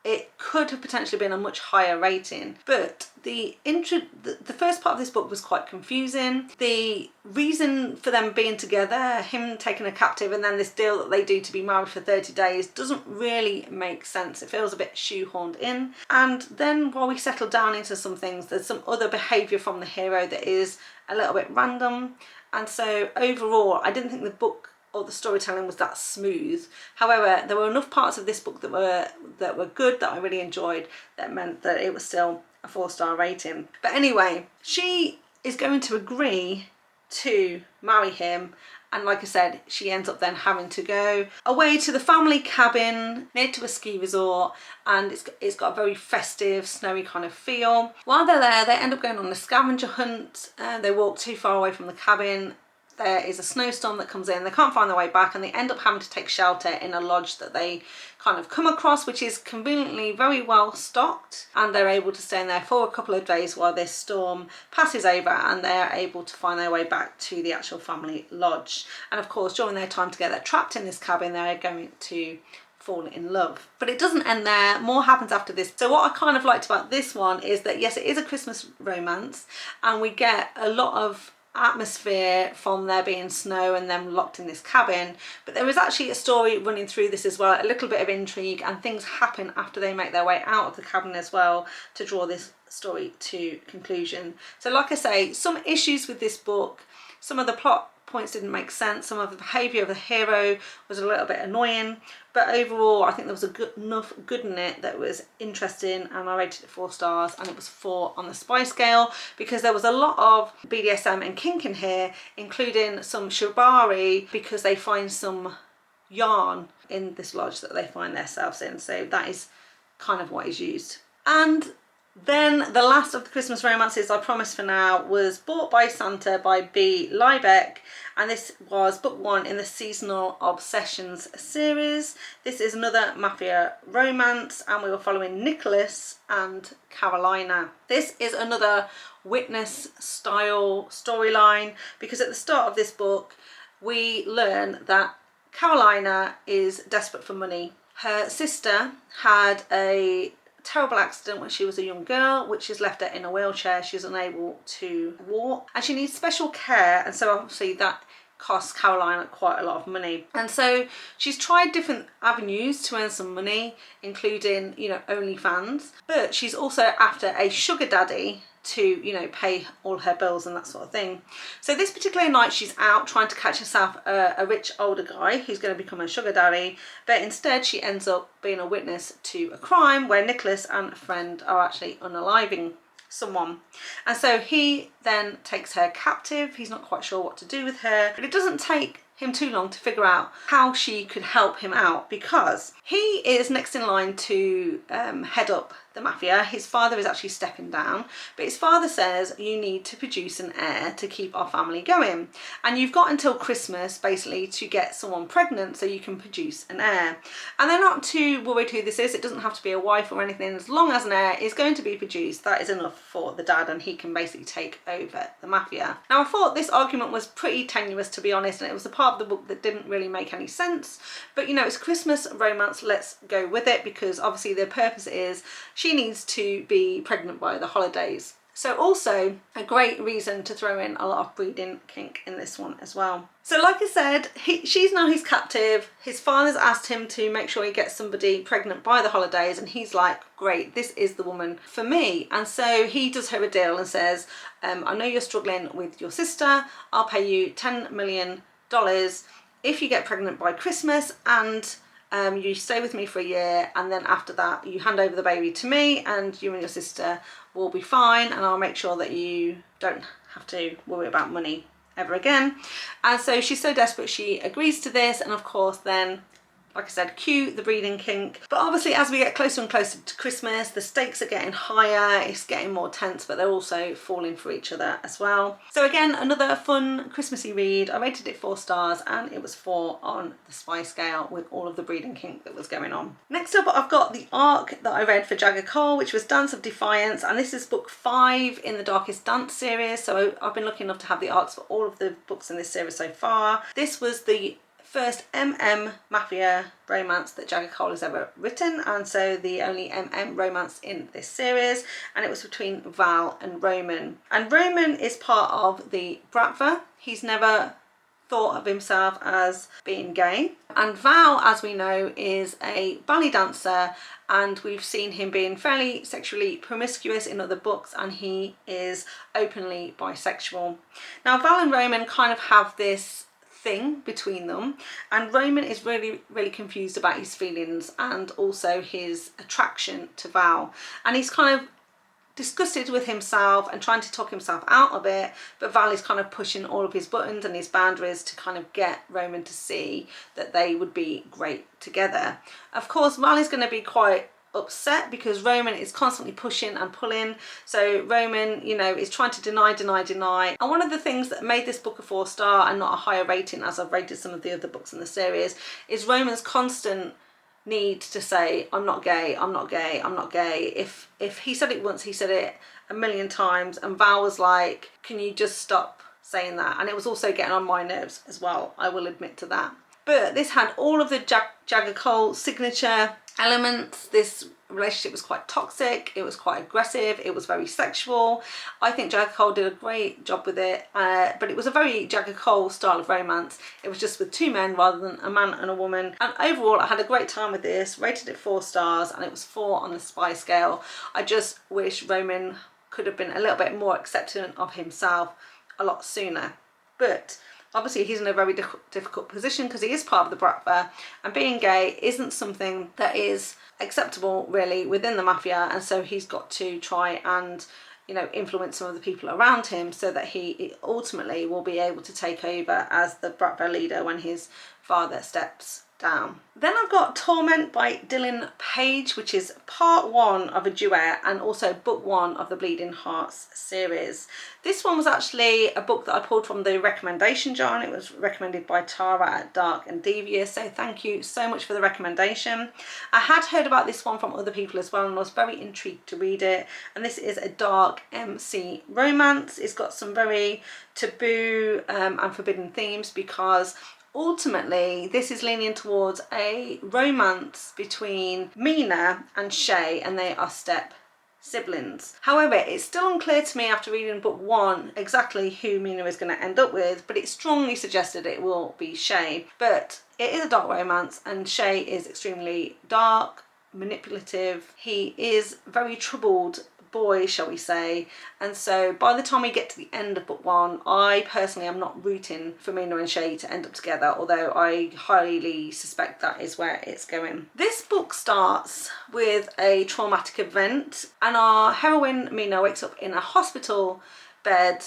it could have potentially been a much higher rating, but the first part of this book was quite confusing. The reason for them being together, him taking her captive, and then this deal that they do to be married for 30 days doesn't really make sense. It feels a bit shoehorned in. And then while we settle down into some things, there's some other behaviour from the hero that is a little bit random. And so overall, I didn't think the book or the storytelling was that smooth. However, there were enough parts of this book that were good, that I really enjoyed, that meant that it was still a 4-star rating. But anyway, she is going to agree to marry him, and like I said, she ends up then having to go away to the family cabin near to a ski resort, and it's got a very festive, snowy kind of feel. While they're there, they end up going on a scavenger hunt. They walk too far away from the cabin. There is a snowstorm that comes in, they can't find their way back, and they end up having to take shelter in a lodge that they kind of come across, which is conveniently very well stocked, and they're able to stay in there for a couple of days while this storm passes over, and they're able to find their way back to the actual family lodge. And of course, during their time together trapped in this cabin, they're going to fall in love. But it doesn't end there, more happens after this. So what I kind of liked about this one is that yes, it is a Christmas romance, and we get a lot of atmosphere from there being snow and them locked in this cabin, but there is actually a story running through this as well, a little bit of intrigue, and things happen after they make their way out of the cabin as well to draw this story to conclusion. So like I say, some issues with this book, some of the plot points didn't make sense, some of the behaviour of the hero was a little bit annoying, but overall I think there was enough good in it that was interesting, and I rated it 4 stars, and it was 4 on the spy scale, because there was a lot of BDSM and kink in here, including some shibari, because they find some yarn in this lodge that they find themselves in, so that is kind of what is used. And then the last of the Christmas romances, I promise for now, was Bought by Santa by B. Lybaek, and this was book 1 in the Seasonal Obsessions series. This is another Mafia romance, and we were following Nicholas and Carolina. This is another witness style storyline, because at the start of this book we learn that Carolina is desperate for money. Her sister had a terrible accident when she was a young girl, which has left her in a wheelchair. She's unable to walk, and she needs special care, and so obviously that costs Carolina quite a lot of money. And so she's tried different avenues to earn some money, including, you know, OnlyFans, but she's also after a sugar daddy to, you know, pay all her bills and that sort of thing. So this particular night she's out trying to catch herself a rich older guy who's going to become a sugar daddy, but instead she ends up being a witness to a crime where Nicholas and a friend are actually unaliving someone, and so he then takes her captive. He's not quite sure what to do with her, but it doesn't take him too long to figure out how she could help him out, because he is next in line to head up the Mafia. His father is actually stepping down, but his father says you need to produce an heir to keep our family going, and you've got until Christmas basically to get someone pregnant so you can produce an heir. And they're not too worried who this is. It doesn't have to be a wife or anything. As long as an heir is going to be produced, that is enough for the dad, and he can basically take over the Mafia. Now I thought this argument was pretty tenuous, to be honest, and it was the part of the book that didn't really make any sense, but you know, it's Christmas romance, let's go with it, because obviously the purpose is she needs to be pregnant by the holidays. So also a great reason to throw in a lot of breeding kink in this one as well. So like I said, she's now his captive. His father's asked him to make sure he gets somebody pregnant by the holidays, and he's like, great, this is the woman for me. And so he does her a deal and says, I know you're struggling with your sister, I'll pay you $10 million if you get pregnant by Christmas, and you stay with me for a year, and then after that you hand over the baby to me, and you and your sister will be fine, and I'll make sure that you don't have to worry about money ever again. And so she's so desperate she agrees to this, and of course then Like I said, cue the breeding kink. But obviously as we get closer and closer to Christmas, the stakes are getting higher, it's getting more tense, but they're also falling for each other as well. So again, another fun Christmassy read. I rated it 4 stars and it was 4 on the spy scale with all of the breeding kink that was going on. Next up, I've got the arc that I read for Jagger, which was Dance of Defiance, and this is book 5 in the Darkest Dance series. So I've been lucky enough to have the arcs for all of the books in this series so far. This was the first Mafia romance that Jagger has ever written, and so the only romance in this series, and it was between Val and Roman. And Roman is part of the Bratva. He's never thought of himself as being gay, and Val, as we know, is a ballet dancer, and we've seen him being fairly sexually promiscuous in other books, and he is openly bisexual. Now Val and Roman kind of have this thing between them, and Roman is really confused about his feelings and also his attraction to Val, and he's kind of disgusted with himself and trying to talk himself out of it, but Val is kind of pushing all of his buttons and his boundaries to kind of get Roman to see that they would be great together. Of course, Val is going to be quite upset because Roman is constantly pushing and pulling. So Roman, you know, is trying to deny. And one of the things that made this book a 4 star and not a higher rating, as I've rated some of the other books in the series, is Roman's constant need to say, I'm not gay, I'm not gay, I'm not gay. If he said it once, he said it a million times, and Val was like, can you just stop saying that? And it was also getting on my nerves as well, I will admit to that. But this had all of the Jagger signature elements. This relationship was quite toxic, it was quite aggressive, it was very sexual. I think Jagger did a great job with it, but it was a very Jagger style of romance. It was just with 2 men rather than a man and a woman, and overall I had a great time with this. Rated it 4 stars and it was 4 on the spy scale. I just wish Roman could have been a little bit more accepting of himself a lot sooner, but obviously he's in a very difficult position because he is part of the Bratva, and being gay isn't something that is acceptable really within the Mafia, and so he's got to try and, you know, influence some of the people around him so that he ultimately will be able to take over as the Bratva leader when his father steps down. Then I've got Torment by Gillian, which is part 1 of a duet and also book 1 of the Bleeding Hearts series. This one was actually a book that I pulled from the recommendation jar, and it was recommended by Tara at Dark and Devious, so thank you so much for the recommendation. I had heard about this one from other people as well and was very intrigued to read it, and this is a dark MC romance. It's got some very taboo and forbidden themes because ultimately this is leaning towards a romance between Mina and Shay, and they are step siblings. However, it's still unclear to me after reading book 1 exactly who Mina is going to end up with, but it's strongly suggested it will be Shay. But it is a dark romance, and Shay is extremely dark, manipulative. He is very troubled boy, shall we say, and so by the time we get to the end of book 1, I personally am not rooting for Mina and Shay to end up together, although I highly suspect that is where it's going. This book starts with a traumatic event, and our heroine Mina wakes up in a hospital bed,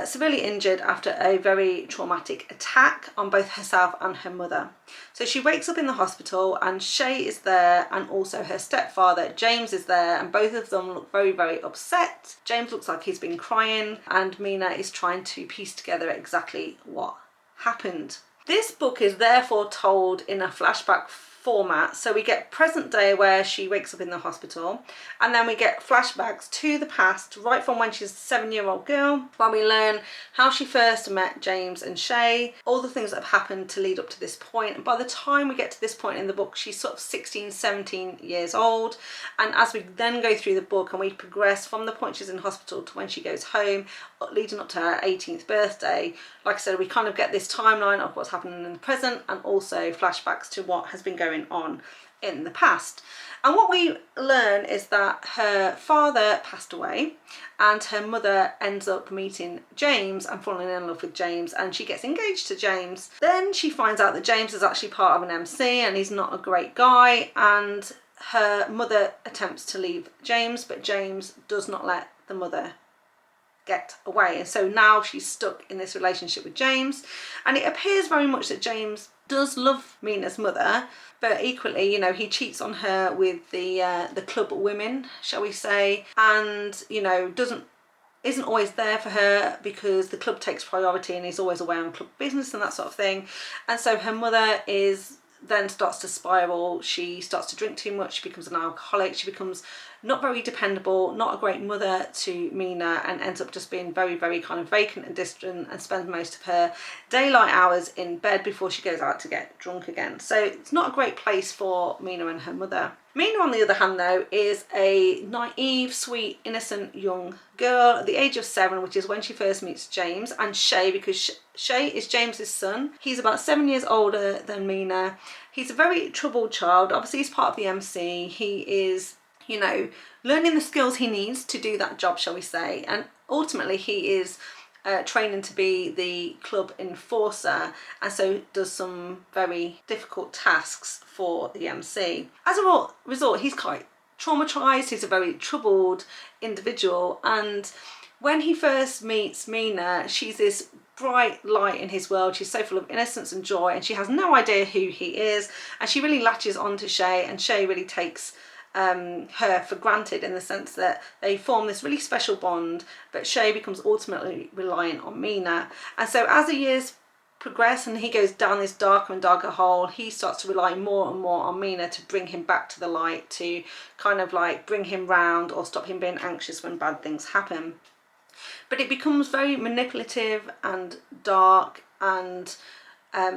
severely injured after a very traumatic attack on both herself and her mother. So she wakes up in the hospital, and Shay is there, and also her stepfather James is there, and both of them look very upset. James looks like he's been crying, and Mina is trying to piece together exactly what happened. This book is therefore told in a flashback format, so we get present day where she wakes up in the hospital, and then we get flashbacks to the past right from when she's a 7-year-old girl, when we learn how she first met James and Shay, all the things that have happened to lead up to this point, and by the time we get to this point in the book she's sort of 16-17 years old. And as we then go through the book and we progress from the point she's in hospital to when she goes home, leading up to her 18th birthday, like I said, we kind of get this timeline of what's happening in the present and also flashbacks to what has been going on in the past. And what we learn is that her father passed away, and her mother ends up meeting James and falling in love with James, and she gets engaged to James. Then she finds out that James is actually part of an MC and he's not a great guy, and her mother attempts to leave James, but James does not let the mother get away, and so now she's stuck in this relationship with James, and it appears very much that James does love Mina's mother, but equally, you know, he cheats on her with the club women, shall we say, and, you know, isn't always there for her because the club takes priority and he's always away on club business and that sort of thing. And so her mother then starts to spiral. She starts to drink too much, she becomes an alcoholic, she becomes not very dependable, not a great mother to Mina, and ends up just being very, very kind of vacant and distant, and spends most of her daylight hours in bed before she goes out to get drunk again. So it's not a great place for Mina and her mother. Mina, on the other hand, though, is a naive, sweet, innocent young girl at the age of 7, which is when she first meets James and Shay, because Shay is James's son. He's about 7 years older than Mina. He's a very troubled child. Obviously, he's part of the MC. He is, you know, learning the skills he needs to do that job, shall we say. And ultimately, he is training to be the club enforcer, and so does some very difficult tasks for the MC. As a result, he's quite traumatized. He's a very troubled individual, and when he first meets Mina, she's this bright light in his world. She's so full of innocence and joy, and she has no idea who he is, and she really latches onto Shay, and Shay really takes her for granted, in the sense that they form this really special bond, but Shay becomes ultimately reliant on Mina. And so as the years progress and he goes down this darker and darker hole, he starts to rely more and more on Mina to bring him back to the light, to kind of like bring him round or stop him being anxious when bad things happen. But it becomes very manipulative and dark and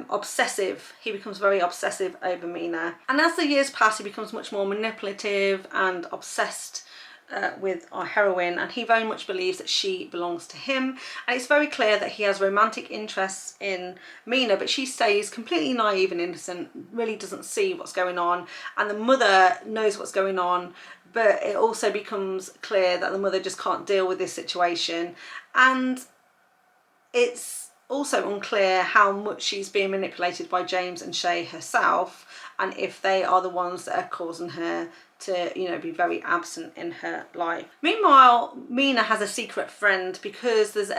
obsessive. He becomes very obsessive over Mina, and as the years pass, he becomes much more manipulative and obsessed with our heroine, and he very much believes that she belongs to him. And it's very clear that he has romantic interests in Mina, but she stays completely naive and innocent, really doesn't see what's going on, and the mother knows what's going on, but it also becomes clear that the mother just can't deal with this situation. And it's also unclear how much she's being manipulated by James and Shay herself, and if they are the ones that are causing her to, you know, be very absent in her life. Meanwhile, Mina has a secret friend, because there's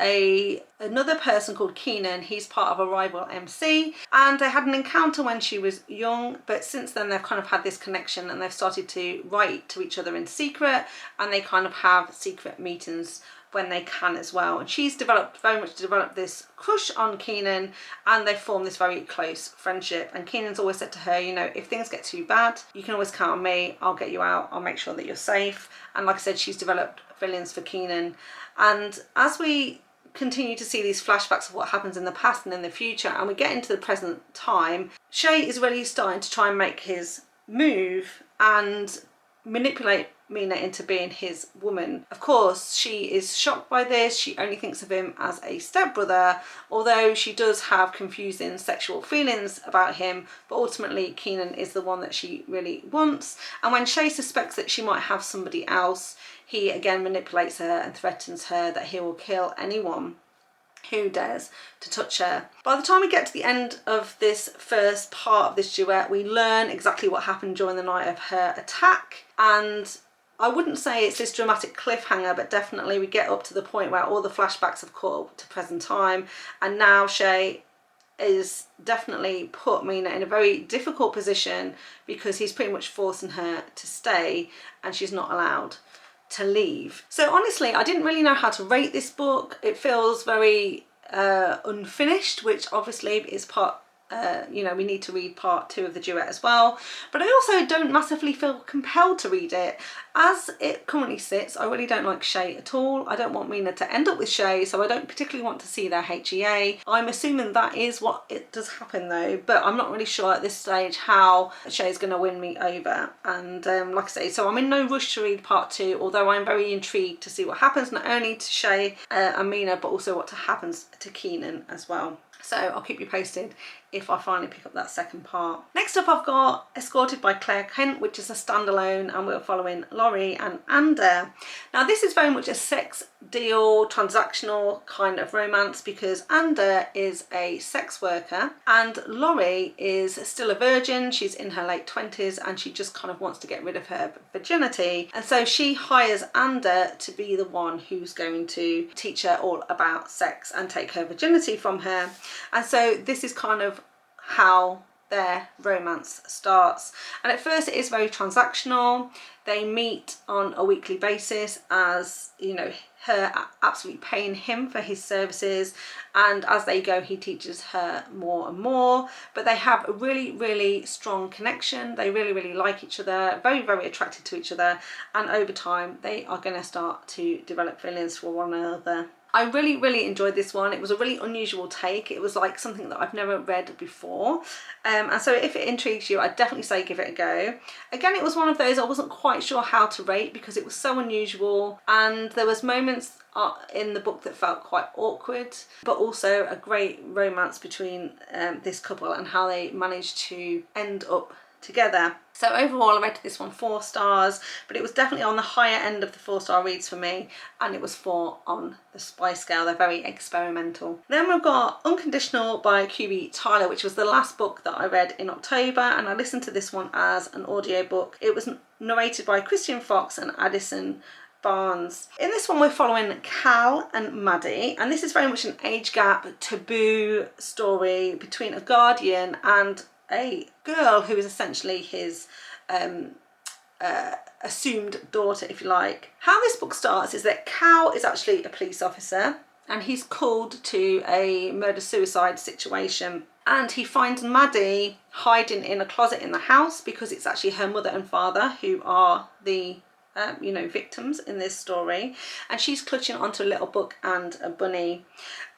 another person called Keenan. He's part of a rival MC, and they had an encounter when she was young, but since then they've kind of had this connection, and they've started to write to each other in secret, and they kind of have secret meetings when they can as well. And she's very much developed this crush on Keenan, and they form this very close friendship. And Keenan's always said to her, you know, if things get too bad, you can always count on me. I'll get you out. I'll make sure that you're safe. And like I said, she's developed feelings for Keenan. And as we continue to see these flashbacks of what happens in the past and in the future, and we get into the present time, Shay is really starting to try and make his move and manipulate Mina into being his woman. Of course, she is shocked by this. She only thinks of him as a stepbrother, although she does have confusing sexual feelings about him, but ultimately Keenan is the one that she really wants. And when Shay suspects that she might have somebody else, he again manipulates her and threatens her that he will kill anyone who dares to touch her. By the time we get to the end of this first part of this duet, we learn exactly what happened during the night of her attack, and I wouldn't say it's this dramatic cliffhanger, but definitely we get up to the point where all the flashbacks have caught up to present time, and now Shay is definitely put Mina in a very difficult position, because he's pretty much forcing her to stay and she's not allowed to leave. So honestly, I didn't really know how to rate this book. It feels very unfinished, which obviously is part, you know, we need to read part 2 of the duet as well, but I also don't massively feel compelled to read it. As it currently sits, I really don't like Shay at all. I don't want Mina to end up with Shay, so I don't particularly want to see their HEA. I'm assuming that is what it does happen though, but I'm not really sure at this stage how Shay's going to win me over. And like I say, so I'm in no rush to read part 2, although I'm very intrigued to see what happens, not only to Shay and Mina, but also what happens to Keenan as well. So I'll keep you posted if I finally pick up that second part. Next up, I've got Escorted by Claire Kent, which is a standalone, and we're following Laurie and Ander. Now this is very much a sex deal, transactional kind of romance, because Ander is a sex worker and Laurie is still a virgin. She's in her late 20s and she just kind of wants to get rid of her virginity, and so she hires Ander to be the one who's going to teach her all about sex and take her virginity from her. And so this is kind of how their romance starts. And at first it is very transactional. They meet on a weekly basis, as you know, her absolutely paying him for his services, and as they go he teaches her more and more. But they have a really strong connection. They really like each other, very attracted to each other, and over time they are going to start to develop feelings for one another. I really enjoyed this one. It was a really unusual take. It was like something that I've never read before, and so if it intrigues you, I'd definitely say give it a go. Again, it was one of those I wasn't quite sure how to rate because it was so unusual, and there was moments in the book that felt quite awkward, but also a great romance between this couple and how they managed to end up together. So overall I rated this one 4 stars, but it was definitely on the higher end of the 4-star reads for me, and it was 4 on the spice scale. They're very experimental. Then we've got Unconditional by QB Tyler, which was the last book that I read in October, and I listened to this one as an audiobook. It was narrated by Christian Fox and Addison Barnes. In this one we're following Cal and Maddie, and this is very much an age gap taboo story between a guardian and a girl who is essentially his assumed daughter, if you like. How this book starts is that Cal is actually a police officer, and he's called to a murder-suicide situation, and he finds Maddie hiding in a closet in the house because it's actually her mother and father who are the you know, victims in this story, and she's clutching onto a little book and a bunny,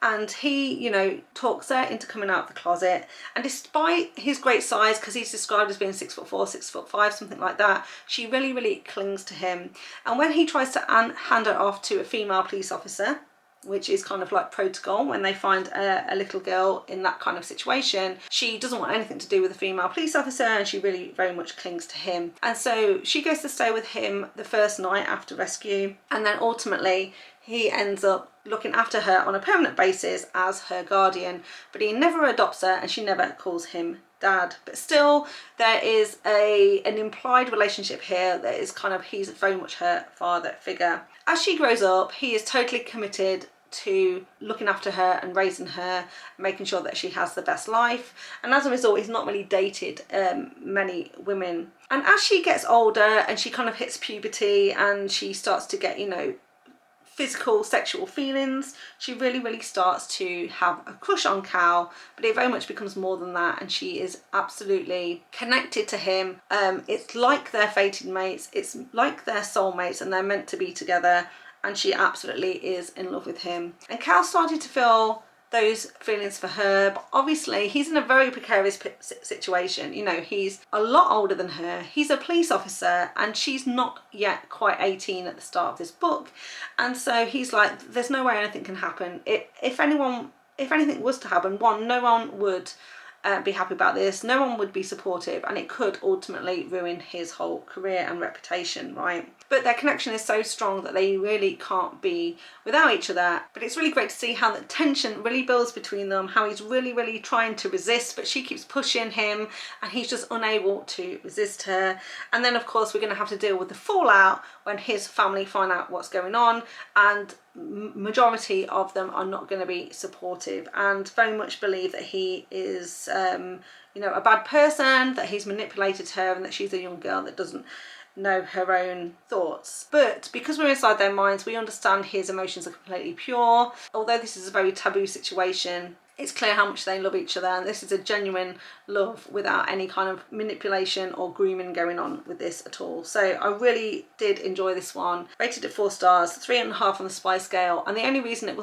and he, you know, talks her into coming out of the closet. And despite his great size, because he's described as being 6'4", 6'5", something like that, she really clings to him. And when he tries to hand her off to a female police officer, which is kind of like protocol when they find a little girl in that kind of situation, she doesn't want anything to do with a female police officer, and she really very much clings to him. And so she goes to stay with him the first night after rescue, and then ultimately he ends up looking after her on a permanent basis as her guardian, but he never adopts her and she never calls him dad. But still there is an implied relationship here that is kind of, he's very much her father figure. As she grows up, he is totally committed to looking after her and raising her, making sure that she has the best life, and as a result he's not really dated many women. And as she gets older and she kind of hits puberty and she starts to get, you know, physical sexual feelings, she really starts to have a crush on Cal, but it very much becomes more than that, and she is absolutely connected to him. It's like they're fated mates, it's like they're soulmates, and they're meant to be together, and she absolutely is in love with him. And Cal started to feel those feelings for her, but obviously he's in a very precarious situation. You know, he's a lot older than her, he's a police officer, and she's not yet quite 18 at the start of this book, and so he's like, there's no way anything can happen. If anything was to happen, one, no one would be happy about this, no one would be supportive, and it could ultimately ruin his whole career and reputation, right? But their connection is so strong that they really can't be without each other. But it's really great to see how the tension really builds between them, how he's really trying to resist, but she keeps pushing him and he's just unable to resist her. And then of course we're going to have to deal with the fallout when his family find out what's going on, and majority of them are not going to be supportive and very much believe that he is you know, a bad person, that he's manipulated her, and that she's a young girl that doesn't know her own thoughts. But because we're inside their minds, we understand his emotions are completely pure. Although this is a very taboo situation, it's clear how much they love each other, and this is a genuine love without any kind of manipulation or grooming going on with this at all. So I really did enjoy this one. Rated at 4 stars, 3.5 on the spice scale, and the only reason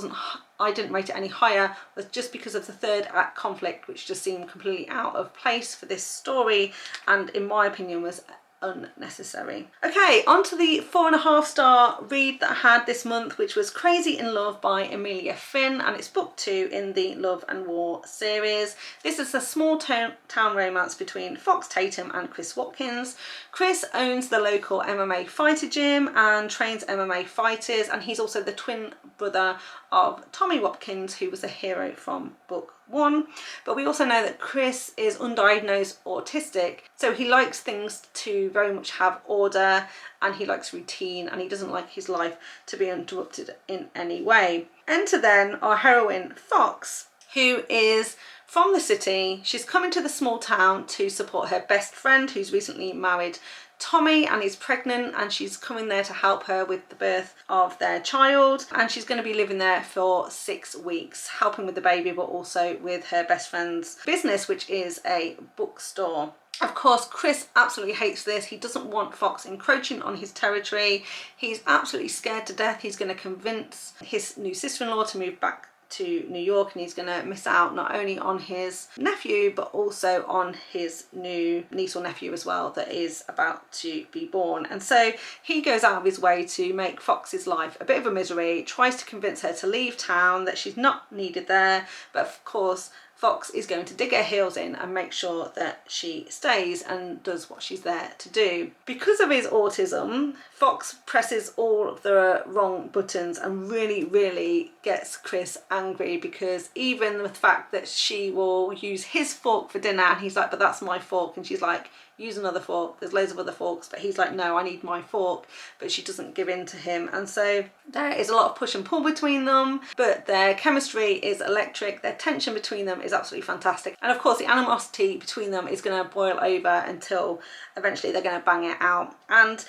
I didn't rate it any higher was just because of the third act conflict, which just seemed completely out of place for this story, and in my opinion was unnecessary. Okay, on to the 4.5 star read that I had this month, which was Crazy in Love by Emilia Flynn, and it's book 2 in the Love and War series. This is a small town romance between Fox Tatum and Chris Watkins. Chris owns the local MMA fighter gym and trains MMA fighters, and he's also the twin brother of Tommy Watkins, who was a hero from book 1. But we also know that Chris is undiagnosed autistic, so he likes things to very much have order, and he likes routine, and he doesn't like his life to be interrupted in any way. Enter then our heroine Fox, who is from the city. She's coming to the small town to support her best friend who's recently married Tommy and is pregnant, and she's coming there to help her with the birth of their child, and she's going to be living there for 6 weeks, helping with the baby but also with her best friend's business, which is a bookstore. Of course, Chris absolutely hates this. He doesn't want Fox encroaching on his territory. He's absolutely scared to death. He's going to convince his new sister-in-law to move back to New York, and he's going to miss out not only on his nephew but also on his new niece or nephew as well that is about to be born. And so he goes out of his way to make Fox's life a bit of a misery, tries to convince her to leave town, that she's not needed there, but of course Fox is going to dig her heels in and make sure that she stays and does what she's there to do. Because of his autism, Fox presses all of the wrong buttons and really gets Chris angry, because even the fact that she will use his fork for dinner and he's like, but that's my fork, and she's like, use another fork, there's loads of other forks, but he's like, no, I need my fork, but she doesn't give in to him. And so there is a lot of push and pull between them, but their chemistry is electric, their tension between them is absolutely fantastic, and of course the animosity between them is going to boil over until eventually they're going to bang it out. And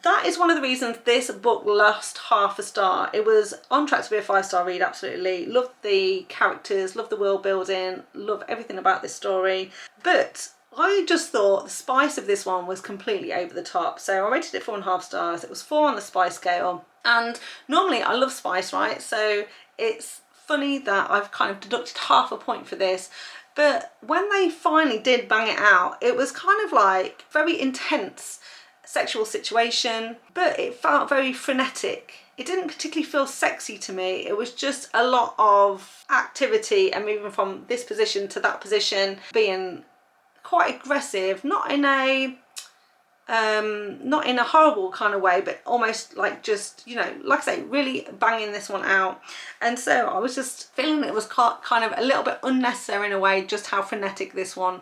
that is one of the reasons this book lost half a star. It was on track to be a 5-star read, absolutely. Loved the characters, loved the world building, love everything about this story, but I just thought the spice of this one was completely over the top. So I rated it 4.5 stars. It was 4 on the spice scale. And normally I love spice, right? So it's funny that I've kind of deducted half a point for this. But when they finally did bang it out, it was kind of like very intense sexual situation, but it felt very frenetic. It didn't particularly feel sexy to me. It was just a lot of activity and moving from this position to that position, being quite aggressive, not in a horrible kind of way, but almost like just, you know, like I say, really banging this one out. And so I was just feeling it was kind of a little bit unnecessary in a way, just how frenetic this one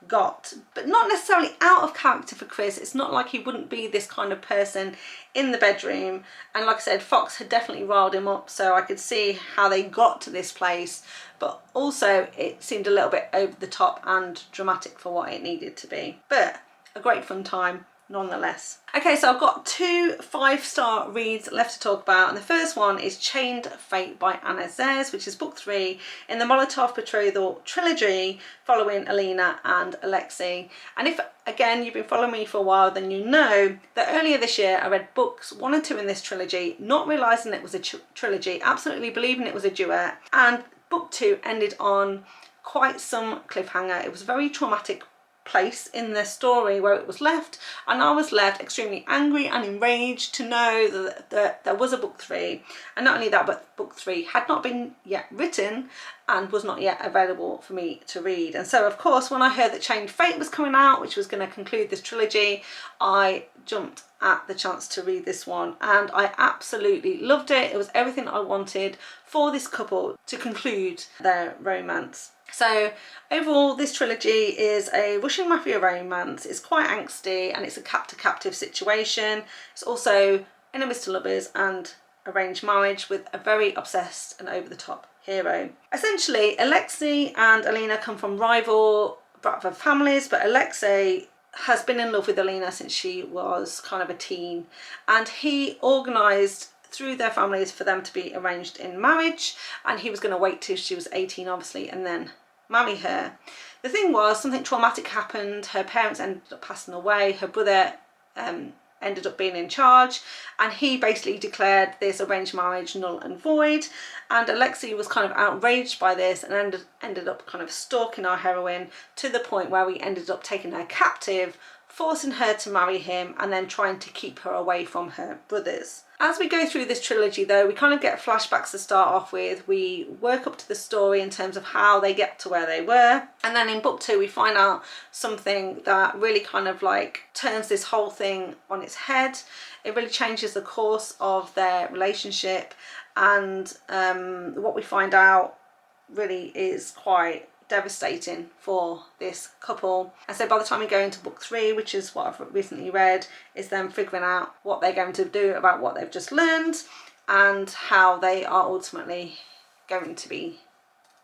got, but not necessarily out of character for Chris. It's not like he wouldn't be this kind of person in the bedroom, and like I said, Fox had definitely riled him up, so I could see how they got to this place, but also it seemed a little bit over the top and dramatic for what it needed to be, but a great fun time nonetheless. Okay, so I've got 2 5-star reads left to talk about, and the first one is Chained Fate by Anna Zaires, which is book 3 in the Molotov betrothal trilogy following Alina and Alexei. And if again you've been following me for a while, then you know that earlier this year I read books 1 and 2 in this trilogy, not realising it was a trilogy, absolutely believing it was a duet, and book 2 ended on quite some cliffhanger. It was a very traumatic place in the story where it was left, and I was left extremely angry and enraged to know that there was a book 3, and not only that, but book 3 had not been yet written and was not yet available for me to read. And so of course when I heard that Chained Fate was coming out, which was going to conclude this trilogy, I jumped at the chance to read this one, and I absolutely loved it. It was everything I wanted for this couple to conclude their romance. So overall, this trilogy is a Russian mafia romance. It's quite angsty, and it's a captor-captive situation. It's also enemies to lovers and arranged marriage with a very obsessed and over-the-top hero. Essentially, Alexei and Alina come from rival Bratva families, but Alexei has been in love with Alina since she was kind of a teen, and he organised through their families for them to be arranged in marriage, and he was going to wait till she was 18 obviously and then marry her. The thing was, something traumatic happened. Her parents ended up passing away, her brother ended up being in charge, and he basically declared this arranged marriage null and void, and Alexei was kind of outraged by this and ended up kind of stalking our heroine to the point where we ended up taking her captive, forcing her to marry him, and then trying to keep her away from her brothers. As we go through this trilogy though, we kind of get flashbacks to start off with. We work up to the story in terms of how they get to where they were, and then in book 2 we find out something that really kind of like turns this whole thing on its head. It really changes the course of their relationship, and what we find out really is quite devastating for this couple. And so by the time we go into book 3, which is what I've recently read, is them figuring out what they're going to do about what they've just learned and how they are ultimately going to be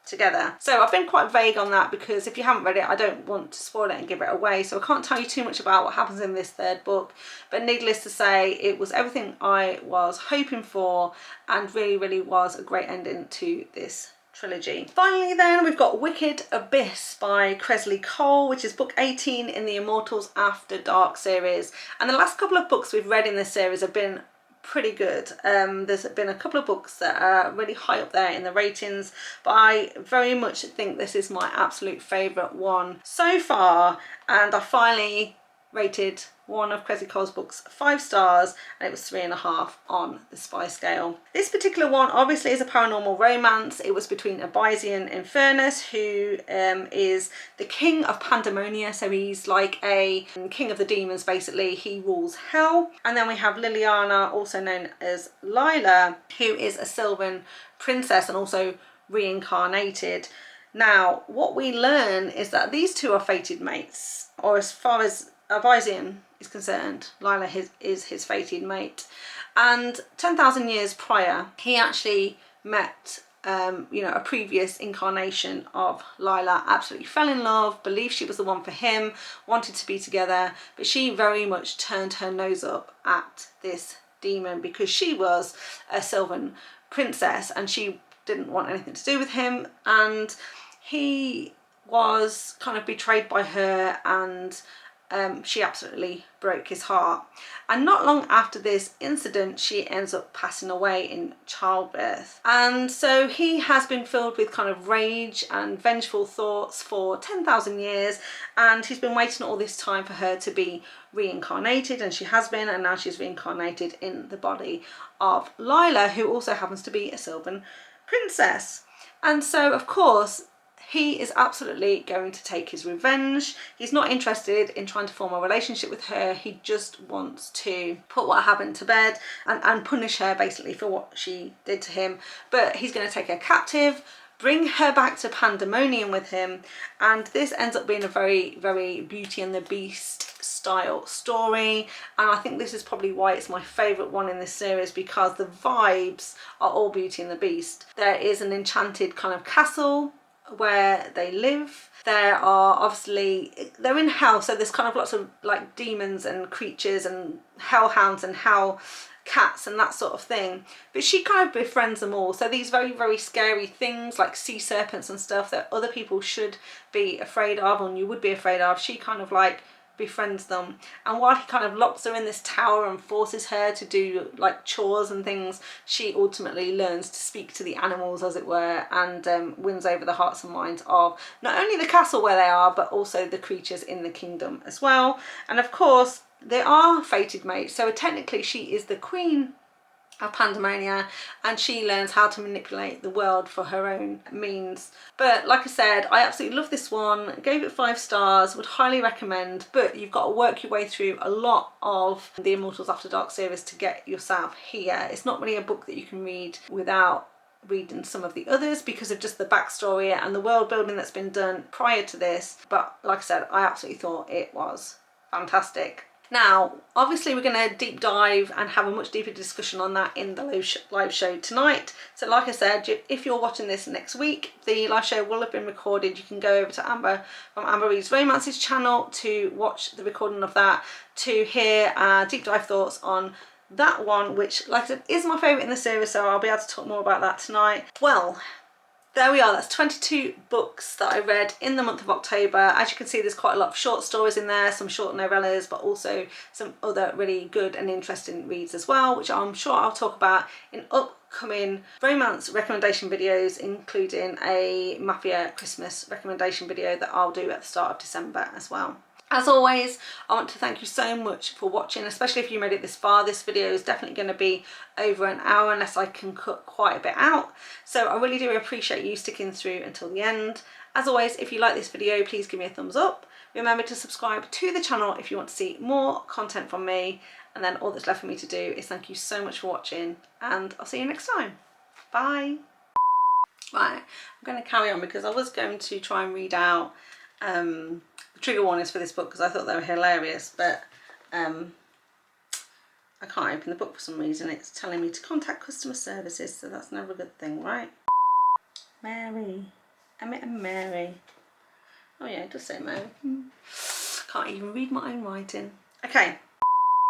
together. So I've been quite vague on that because if you haven't read it, I don't want to spoil it and give it away, so I can't tell you too much about what happens in this third book, but needless to say, it was everything I was hoping for and really was a great ending to this trilogy. Finally then, we've got Wicked Abyss by Kresley Cole, which is book 18 in the Immortals After Dark series, and the last couple of books we've read in this series have been pretty good. There's been a couple of books that are really high up there in the ratings, but I very much think this is my absolute favourite one so far, and I finally rated one of Kresley Cole's books 5 stars, and it was 3.5 on the spy scale. This particular one obviously is a paranormal romance. It was between Abyssian Infernus, who is the king of Pandemonia, so he's like a king of the demons basically, he rules hell, and then we have Liliana, also known as Lila, who is a Sylvan princess and also reincarnated. Now what we learn is that these two are fated mates, or as far as Abyssian is concerned, Lila is his fated mate, and 10,000 years prior he actually met you know, a previous incarnation of Lila, absolutely fell in love, believed she was the one for him, wanted to be together, but she very much turned her nose up at this demon because she was a Sylvan princess and she didn't want anything to do with him, and he was kind of betrayed by her, and she absolutely broke his heart. And not long after this incident, she ends up passing away in childbirth. And so he has been filled with kind of rage and vengeful thoughts for 10,000 years, and he's been waiting all this time for her to be reincarnated, and she has been, and now she's reincarnated in the body of Lila, who also happens to be a Sylvan princess. And so of course he is absolutely going to take his revenge. He's not interested in trying to form a relationship with her. He just wants to put what happened to bed and punish her basically for what she did to him. But he's going to take her captive, bring her back to Pandemonium with him, and this ends up being a very Beauty and the Beast style story, and I think this is probably why it's my favourite one in this series, because the vibes are all Beauty and the Beast. There is an enchanted kind of castle where they live. There are obviously, they're in hell, so there's kind of lots of like demons and creatures and hellhounds and hell cats and that sort of thing, but she kind of befriends them all. So these very scary things like sea serpents and stuff that other people should be afraid of, and you would be afraid of, she kind of like befriends them. And while he kind of locks her in this tower and forces her to do like chores and things, she ultimately learns to speak to the animals, as it were, and wins over the hearts and minds of not only the castle where they are, but also the creatures in the kingdom as well. And of course they are fated mates, so technically she is the queen of Pandemonia, and she learns how to manipulate the world for her own means. But like I said, I absolutely love this one, gave it 5 stars, would highly recommend, but you've got to work your way through a lot of the Immortals After Dark series to get yourself here. It's not really a book that you can read without reading some of the others because of just the backstory and the world building that's been done prior to this. But like I said, I absolutely thought it was fantastic. Now, obviously we're going to deep dive and have a much deeper discussion on that in the live show tonight. So like I said, if you're watching this next week, the live show will have been recorded. You can go over to Amber from Amber Reads Romances channel to watch the recording of that, to hear deep dive thoughts on that one, which, like I said, is my favourite in the series, so I'll be able to talk more about that tonight. Well, there we are, that's 22 books that I read in the month of October. As you can see, there's quite a lot of short stories in there, some short novellas, but also some other really good and interesting reads as well, which I'm sure I'll talk about in upcoming romance recommendation videos, including a Mafia Christmas recommendation video that I'll do at the start of December as well. As always, I want to thank you so much for watching, especially if you made it this far. This video is definitely going to be over an hour unless I can cut quite a bit out. So I really do appreciate you sticking through until the end. As always, if you like this video, please give me a thumbs up. Remember to subscribe to the channel if you want to see more content from me. And then all that's left for me to do is thank you so much for watching, and I'll see you next time. Bye. Right, I'm going to carry on because I was going to try and read out trigger warnings for this book because I thought they were hilarious, but I can't open the book for some reason. It's telling me to contact customer services, so that's never a good thing, right? Mary. Emmett and Mary. Oh yeah, it does say Mary. Can't even read my own writing. Okay,